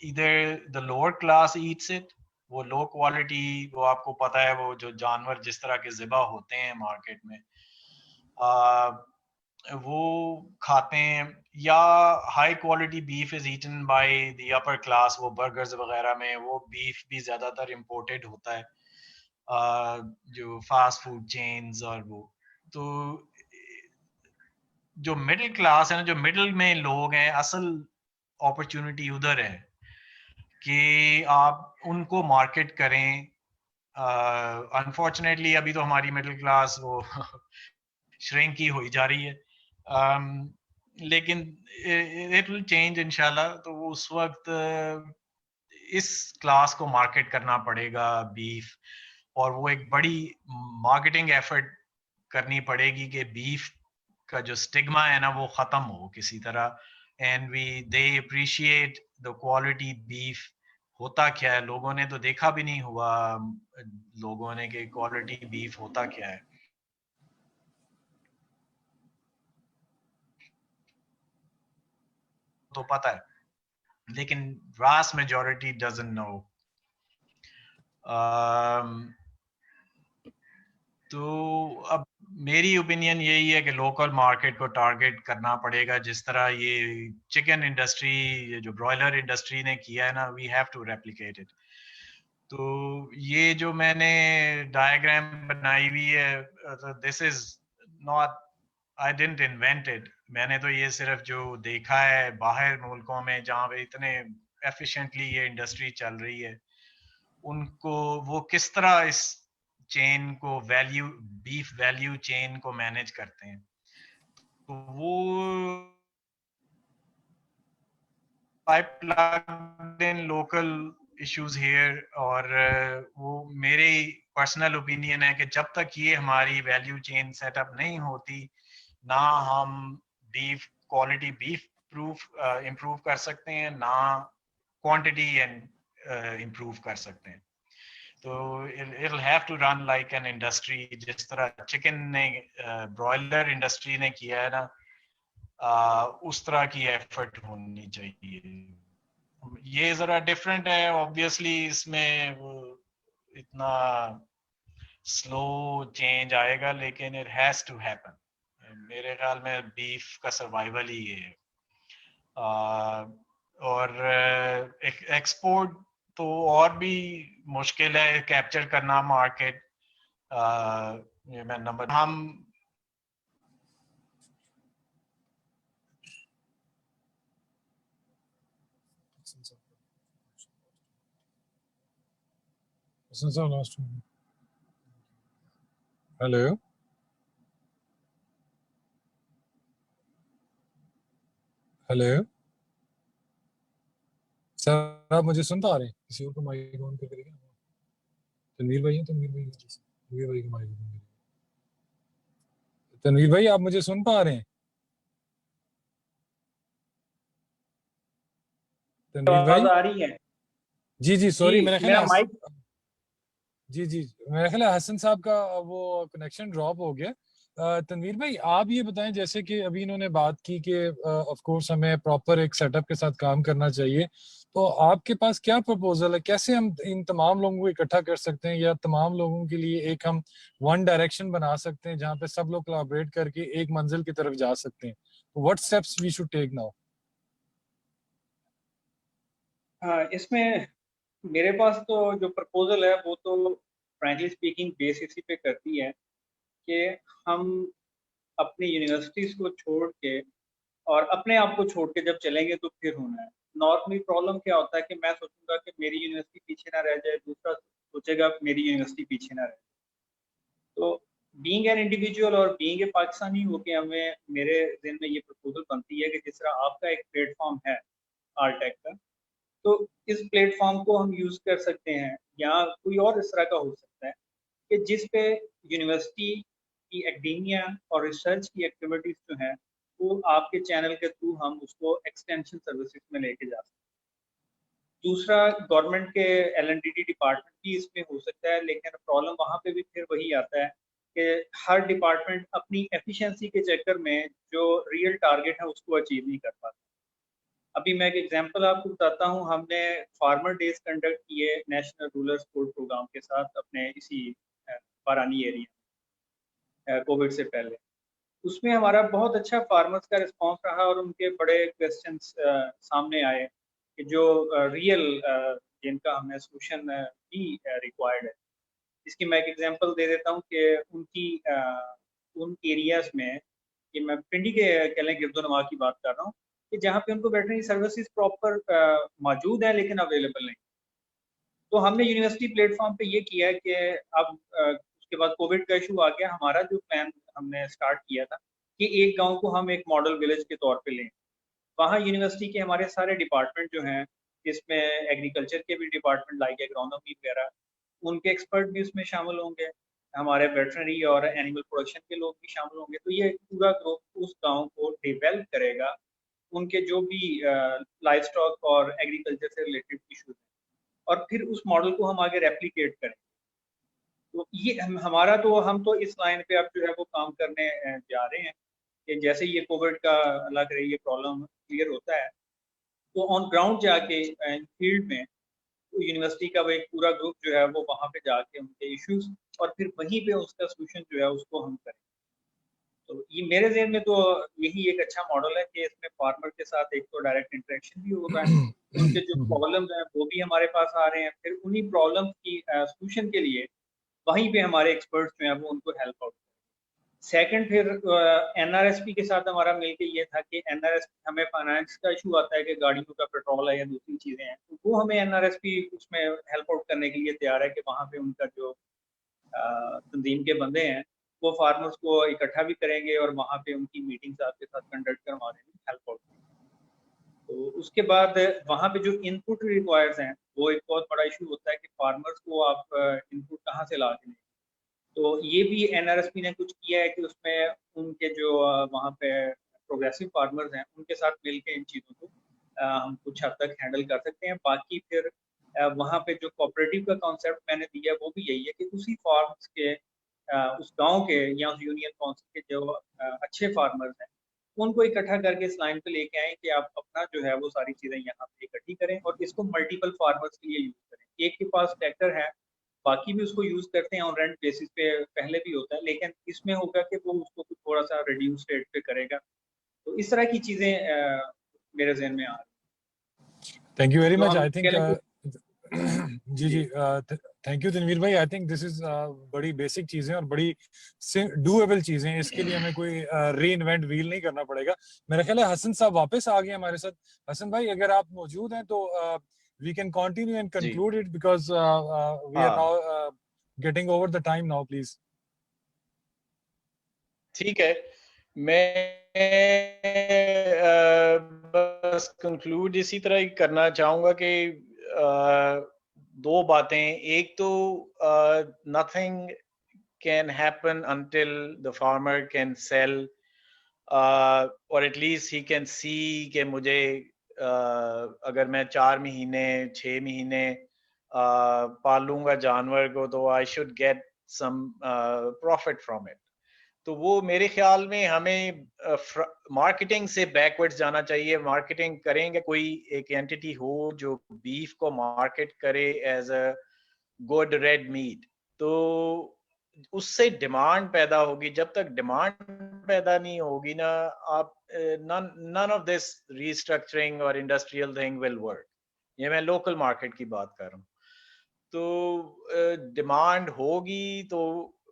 इधर the lower class Yeats it, वो लो क्वालिटी, वो आपको पता है वो जो जानवर जिस तरह के ज़िबा होते हैं मार्केट में, वो खाते हैं, या high quality beef is eaten by the upper class, वो बर्गर्स वगैरह में वो बीफ भी ज़्यादातर इम्पोर्टेड होता है, जो फास्ट फूड चेन्स, और वो तो जो मिडिल क्लास है ना, जो मिडिल में लोग हैं, असल अपॉर्चुनिटी उधर है कि आप उनको मार्केट करें। अनफॉर्चुनेटली अभी तो हमारी मिडिल क्लास वो श्रिंक ही हुई जा रही है, लेकिन इट विल चेंज इंशाल्लाह। तो उस वक्त इस क्लास को मार्केट करना पड़ेगा बीफ, और वो एक बड़ी मार्केटिंग एफर्ट करनी पड़ेगी कि बीफ का जो स्टिग्मा है ना वो खत्म हो किसी तरह, and they appreciate the quality beef होता क्या है। लोगों ने तो देखा भी नहीं हुआ, लोगों ने कि क्वालिटी बीफ होता क्या है। तो पता है, लेकिन वास्ट मेजॉरिटी डजंट नो। तो अब मेरी ओपिनियन यही है कि लोकल मार्केट को टारगेट करना पड़ेगा, जिस तरह ये चिकन इंडस्ट्री, ये जो ब्रॉयलर इंडस्ट्री ने किया है ना, we have to replicate it. तो ये जो मैंने डायग्राम बनाई हुई है, this is not, I didn't invent it, मैंने तो ये सिर्फ जो देखा है बाहर मुल्कों में जहाँ पे इतने एफिशिएंटली ये इंडस्ट्री चल रही है, उनको वो किस तरह इस चेन को वैल्यू, बीफ वैल्यू चेन को मैनेज करते हैं। तो वो I plugged in local issues here, और वो मेरे पर्सनल ओपिनियन है कि जब तक ये हमारी वैल्यू चेन सेटअप नहीं होती, ना हम बीफ क्वालिटी बीफ इम्प्रूव कर सकते हैं, ना क्वांटिटी एंड इम्प्रूव कर सकते हैं। तो it'll have to run like an industry, जिस तरह चिकन ने ब्रॉयलर इंडस्ट्री ने किया है ना, उस तरह की एफर्ट होनी चाहिए। ये जरा डिफरेंट है ऑब्वियसली, इसमें वो इतना स्लो चेंज आएगा, लेकिन इट हैज टू हैपन। मेरे ख्याल में बीफ का सर्वाइवल ही है। और एक्सपोर्ट तो और भी मुश्किल है कैप्चर करना मार्केट। ये मैं नंबर हम हेलो हेलो सर, आप मुझे सुन पा रहे हैं? किसी और को माइक ऑन कर करिए। तनवीर भाई हैं, तनवीर भाई का माइक ऑन करिए। तनवीर भाई, आप मुझे सुन पा रहे हैं? तनवीर आवाज भाई, आ रही है? जी जी, सॉरी, मेरा ख्याल मेरा है माइक जी जी, मेरा ख्याल है हसन साहब का वो कनेक्शन ड्रॉप हो गया। तनवीर भाई, आप ये बताएं, जैसे कि अभी इन्होंने बात की कि ऑफ कोर्स हमें प्रॉपर एक सेटअप के साथ काम करना चाहिए, तो आपके पास क्या प्रपोजल है? कैसे हम इन तमाम लोगों को इकट्ठा कर सकते हैं, या तमाम लोगों के लिए एक हम वन डायरेक्शन बना सकते हैं जहां पे सब लोग कोलैबोरेट करके एक मंजिल की तरफ जा सकते हैं? What steps we should take now? इसमें मेरे पास तो जो प्रपोजल है वो तो फ्रैंकली स्पीकिंग बेस इसी पे करती है कि हम अपनी यूनिवर्सिटीज को छोड़ के और अपने आप को छोड़ के जब चलेंगे तो फिर होना है। नॉर्मली प्रॉब्लम क्या होता है कि मैं सोचूंगा कि मेरी यूनिवर्सिटी पीछे ना रह जाए, दूसरा सोचेगा मेरी यूनिवर्सिटी पीछे ना रह जाए। तो बीइंग एन इंडिविजुअल और बीइंग ए पाकिस्तानी होके हमें, मेरे ज़हन में ये प्रपोजल बनती है कि जिस तरह आपका एक प्लेटफॉर्म है आरटेक का, तो इस प्लेटफॉर्म को हम यूज कर सकते हैं, या कोई और इस तरह का हो सकता है कि जिस पे यूनिवर्सिटी की एकेडेमिया और रिसर्च की एक्टिविटीज जो हैं वो आपके चैनल के थ्रू हम उसको एक्सटेंशन सर्विसेज में लेके जा सकते हैं। दूसरा, गवर्नमेंट के एल&डी डिपार्टमेंट भी इसमें हो सकता है, लेकिन प्रॉब्लम वहाँ पे भी फिर वही आता है कि हर डिपार्टमेंट अपनी एफिशिएंसी के चक्कर में जो रियल टारगेट है उसको अचीव नहीं कर पाता। अभी मैं एक एग्जांपल आपको बताता हूँ। हमने फार्मर डेज कंडक्ट किए नेशनल रूरल स्पोर्ट प्रोग्राम के साथ अपने इसी बारानी एरिया कोविड से पहले। उसमें हमारा बहुत अच्छा फार्मर्स का रिस्पांस रहा और उनके बड़े क्वेश्चंस सामने आए कि जो रियल जिनका हमें सोल्यूशन भी रिक्वायर्ड है। इसकी मैं एक एग्जांपल दे देता हूँ कि उनकी उन एरियाज में, कि मैं पिंडी के कहलें गिरदोनवा की बात कर रहा हूँ, कि जहाँ पे उनको वेटरनरी सर्विसेज प्रॉपर मौजूद है लेकिन अवेलेबल नहीं। तो हमने यूनिवर्सिटी प्लेटफॉर्म पे ये किया है कि अब उसके बाद कोविड का इशू आ गया। हमारा जो प्लान हमने स्टार्ट किया था कि एक गांव को हम एक मॉडल विलेज के तौर पे लें। वहाँ यूनिवर्सिटी के हमारे सारे डिपार्टमेंट जो हैं, इसमें एग्रीकल्चर के भी डिपार्टमेंट लाइक एग्रोनॉमी वगैरह, उनके एक्सपर्ट भी उसमें शामिल होंगे, हमारे वेटरनरी और एनिमल प्रोडक्शन के लोग भी शामिल होंगे। तो ये पूरा ग्रुप उस गांव को डेवलप करेगा, उनके जो भी लाइफ स्टॉक और एग्रीकल्चर से रिलेटेड इशूज हैं, और फिर उस मॉडल को हम आगे रेप्लिकेट करें। तो ये हमारा तो, हम तो इस लाइन पे अब जो है वो काम करने जा रहे हैं कि जैसे ये कोविड का अल्लाह करे ये प्रॉब्लम क्लियर होता है, तो ऑन ग्राउंड जाके फील्ड में तो यूनिवर्सिटी का वो एक पूरा ग्रुप जो है वो वहाँ पे जाके उनके इश्यूज और फिर वहीं पे उसका सोल्यूशन जो है उसको हम करें। तो ये मेरे ज़हन में तो यही एक अच्छा मॉडल है कि इसमें फार्मर के साथ एक तो डायरेक्ट इंटरेक्शन भी हो रहा है, उनके जो प्रॉब्लम्स हैं वो भी हमारे पास आ रहे हैं, फिर उन्हीं प्रॉब्लम्स की सोल्यूशन के लिए वहीं पे हमारे एक्सपर्ट्स जो हैं वो उनको हेल्प आउट। सेकंड, फिर एनआरएसपी के साथ हमारा मिलके ये था कि एनआरएसपी, हमें फाइनेंस का इशू आता है कि गाड़ियों का पेट्रोल है या दूसरी चीज़ें हैं, तो वो हमें एनआरएसपी उसमें हेल्प आउट करने के लिए तैयार है कि वहाँ पे उनका जो तंजीम के बंदे हैं वो फार्मर्स को इकट्ठा भी करेंगे और वहाँ पे उनकी मीटिंग्स आपके साथ कंडक्ट करवाने में हेल्प आउट करेंगे। तो उसके बाद वहाँ पे जो इनपुट रिक्वायर्स हैं, वो एक बहुत बड़ा इशू होता है कि फार्मर्स को आप इनपुट कहाँ से ला के लें। तो ये भी एनआरएसपी ने कुछ किया है कि उसमें उनके जो वहाँ पे प्रोग्रेसिव फार्मर्स हैं उनके साथ मिलके इन चीज़ों को हम कुछ हद तक हैंडल कर सकते हैं। बाकी फिर वहाँ पे जो कोऑपरेटिव का कॉन्सेप्ट मैंने दिया वो भी यही है कि उसी फार्म्स के उस गांव के या उस यूनियन काउंसिल के जो अच्छे फार्मर्स हैं उनको इकट्ठा करके इस लाइन पे लेके आए कि आप अपना जो है वो सारी चीजें यहाँ पे इकट्ठी करें और इसको मल्टीपल फार्मर्स के लिए यूज करें। एक के पास ट्रैक्टर है, बाकी भी उसको यूज करते हैं ऑन रेंट बेसिस पे, पहले भी होता है, लेकिन इसमें होगा कि वो उसको थोड़ा सा रिड्यूस रेट पे करेगा। तो इस तरह की चीजें मेरे जहन में आ रही। थैंक यू वेरी तो मच। हम आई थिंक चलेंगे। जी थैंक यू तनवीर भाई। आई थिंक दिस इज बड़ी बेसिक चीजें और बड़ी डूएबल चीजें हैं। इसके लिए हमें कोई री इन्वेंट व्हील नहीं करना पड़ेगा। मेरा ख्याल है हसन साहब वापस आ गए हमारे साथ। हसन भाई अगर आप मौजूद हैं तो we can continue and conclude it because we are now getting over the time now please. ठीक है, मैं बस कंक्लूड इसी तरह ही करना चाहूंगा कि दो बातें। एक तो nothing can happen until the farmer can sell और एटलीस्ट ही कैन सी कि मुझे अगर मैं 4 महीने 6 महीने पालूंगा जानवर को तो I should get some profit from it. तो वो मेरे ख्याल में हमें मार्केटिंग से बैकवर्ड्स जाना चाहिए। मार्केटिंग करेंगे, कोई एक एंटिटी हो जो बीफ को मार्केट करे as a good red meat, तो उससे डिमांड पैदा होगी। जब तक डिमांड पैदा नहीं होगी ना, आप नन ऑफ दिस रीस्ट्रक्चरिंग और इंडस्ट्रियल थिंग विल वर्क। ये मैं लोकल मार्केट की बात कर रहा हूँ। तो डिमांड होगी तो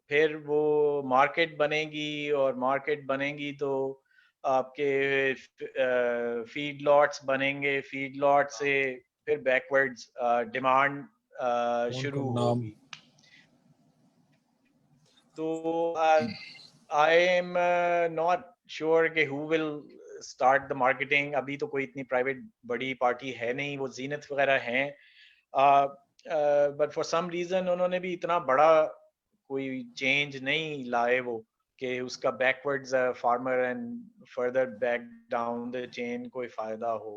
फिर वो मार्केट बनेगी, और मार्केट बनेगी तो आपके फीड लॉट्स बनेंगे, फीड लॉट से फिर बैकवर्ड्स डिमांड शुरू होगी। तो आई एम नॉट श्योर कि who will start the marketing. अभी तो कोई इतनी प्राइवेट बड़ी पार्टी है नहीं, वो जीनत वगैरह हैं, बट फॉर सम रीजन उन्होंने भी इतना बड़ा कोई चेंज नहीं लाए वो कि उसका backwards farmer and further back down the chain कोई फायदा हो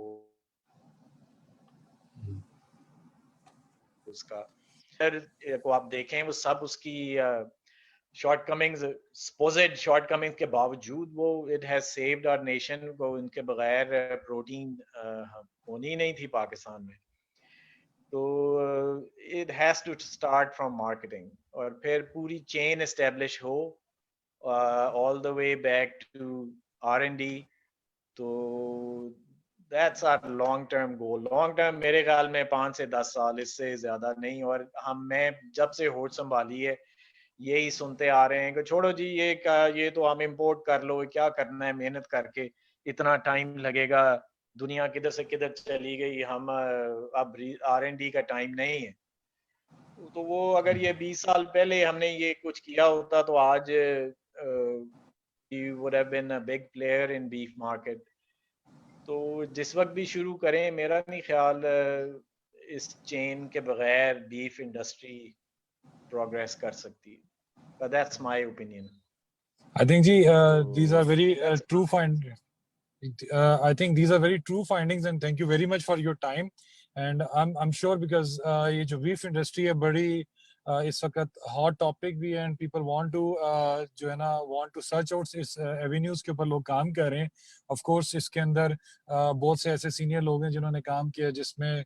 उसका। फिर को आप देखें वो सब उसकी शॉर्टकमिंग्स, सपोज्ड शॉर्टकमिंग्स के बावजूद वो it has saved our nation को। उनके बगैर प्रोटीन होनी नहीं थी पाकिस्तान में। तो it has to start from marketing और फिर पूरी चेन एस्टेब्लिश हो all the way back to R&D। तो that's our long term goal. Long term मेरे ख्याल में 5 से 10 साल, इससे ज्यादा नहीं। और मैं जब से होश संभाली है यही सुनते आ रहे हैं कि छोड़ो जी ये तो हम इंपोर्ट कर लो, क्या करना है मेहनत करके, इतना टाइम लगेगा, दुनिया किधर से किधर चली गई, हम अब R&D का टाइम नहीं है। तो वो अगर ये 20 साल पहले हमने ये कुछ किया होता तो आज we would have been a big player in beef market। तो जिस वक्त भी शुरू करें, मेरा नहीं ख्याल इस चेन के बगैर बीफ इंडस्ट्री प्रोग्रेस कर सकती। But that's my opinion. I think these are very true findings. I think these are very true findings and thank you very much for your time. And I'm sure because ये जो beef industry है बड़ी इस वक्त hot topic भी है and people want to जो है ना want to search out इस avenues के ऊपर लोग काम कर रहे हैं। Of course इसके अंदर बहुत से ऐसे सीनियर लोग हैं जिन्होंने काम किया, जिसमें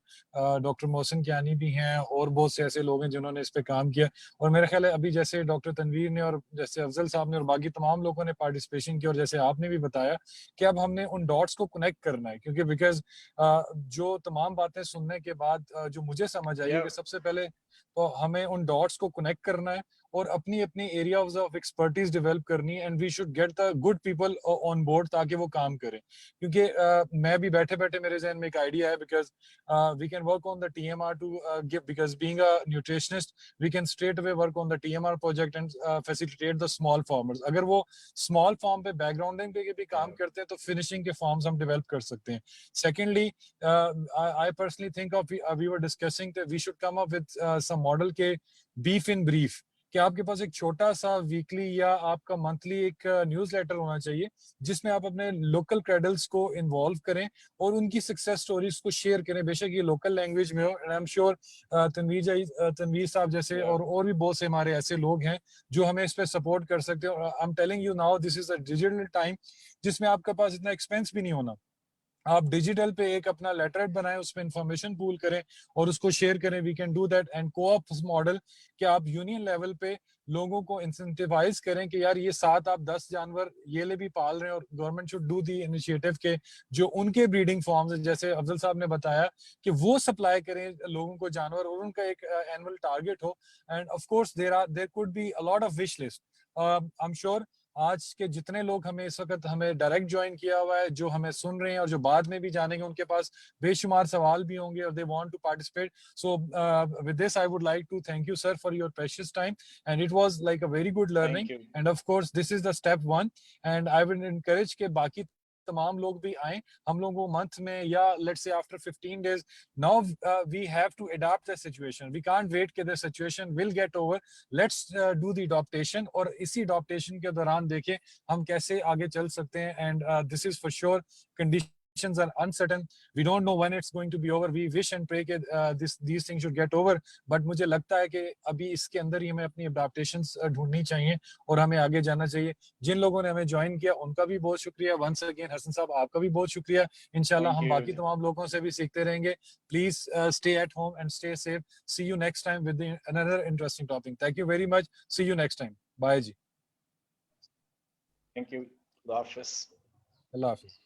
डॉक्टर मोहसिन कियानी भी हैं और बहुत से ऐसे लोग हैं जिन्होंने इस पे काम किया। और मेरा ख्याल है अभी जैसे डॉक्टर तनवीर ने और जैसे अफजल साहब ने और बाकी तमाम लोगों ने पार्टिसिपेशन किया और जैसे आपने भी बताया कि अब हमने उन डॉट्स को कनेक्ट करना है, क्योंकि बिकॉज जो तमाम बातें सुनने के बाद जो मुझे समझ आई है कि सबसे पहले तो हमें उन डॉट्स को कनेक्ट करना है और अपनी अपनी एरियाज ऑफ एक्सपर्टीज डेवलप करनी है and we should get the good people on board ताकि वो काम करें। क्योंकि मैं भी बैठे बैठे मेरे जहन में एक आइडिया है, because we can work on the TMR to give, because being a nutritionist we can straight away work on the TMR project and facilitate the small farmers. अगर वो स्मॉल फार्म पे बैकग्राउंडिंग पे भी काम करते हैं तो फिनिशिंग के फॉर्म्स हम डेवलप कर सकते हैं। Secondly I personally think of we were discussing that we should come up with some model के beef in brief, कि आपके पास एक छोटा सा वीकली या आपका मंथली एक न्यूज़लेटर होना चाहिए जिसमें आप अपने लोकल क्रेडल्स को इन्वॉल्व करें और उनकी सक्सेस स्टोरीज को शेयर करें, बेशक ये लोकल लैंग्वेज में हो। And I am sure Tanveer sahab जैसे और भी बहुत से हमारे ऐसे लोग हैं जो हमें इस पे सपोर्ट कर सकते हैं। और I am telling you now this is a digital time जिसमें आपके पास इतना एक्सपेंस भी नहीं होना। आप डिजिटल पे एक अपना लेटरहेड बनाएं, उसमें इंफॉर्मेशन पूल करें और उसको शेयर करें। We can do that and co-op model कि आप यूनियन लेवल पे लोगों को इंसेंटिवाइज करें कि यार ये 7 आप 10 जानवर ये ले भी पाल रहे हैं और government should do the initiative के जो उनके ब्रीडिंग फॉर्म्स है, जैसे अफजल साहब ने बताया कि वो सप्लाई करें लोगों को जानवर और उनका एक एनुअल टारगेट हो। And of course there could be a lot of wish list. I am sure आज के जितने लोग हमें इस वक्त हमें डायरेक्ट ज्वाइन किया हुआ है, जो हमें सुन रहे हैं और जो बाद में भी जानेंगे, उनके पास बेशुमार सवाल भी होंगे और they want to participate. So with this I would like to thank you sir for your precious time and it was like a very good learning. Thank you. And of course this is the step 1 and I will encourage के बाकी तमाम लोग भी आए हम लोगों को month में या let's say after 15 days now we have to adapt the situation. We can't wait कि the situation will get over. Let's do the adaptation और इसी adaptation के दौरान देखें हम कैसे आगे चल सकते हैं। and this is for sure conditions are uncertain. We don't know when it's going to be over. We wish and pray कि these things should get over. But मुझे लगता है कि अभी इसके अंदर ही हमें अपनी adaptations ढूंढनी चाहिए और हमें आगे जाना चाहिए। जिन लोगों ने हमें ज्वाइन किया उनका भी बहुत शुक्रिया। वंस अगेन हसन साहब आपका भी बहुत शुक्रिया। इंशाल्लाह Thank हम you. बाकी तमाम लोगों से भी सीखते रहेंगे। Please stay at home and stay safe. See you next time with another interesting topic. Thank you very much. See you next time. Bye ji. Thank you. Allah Hafiz. Allah Hafiz.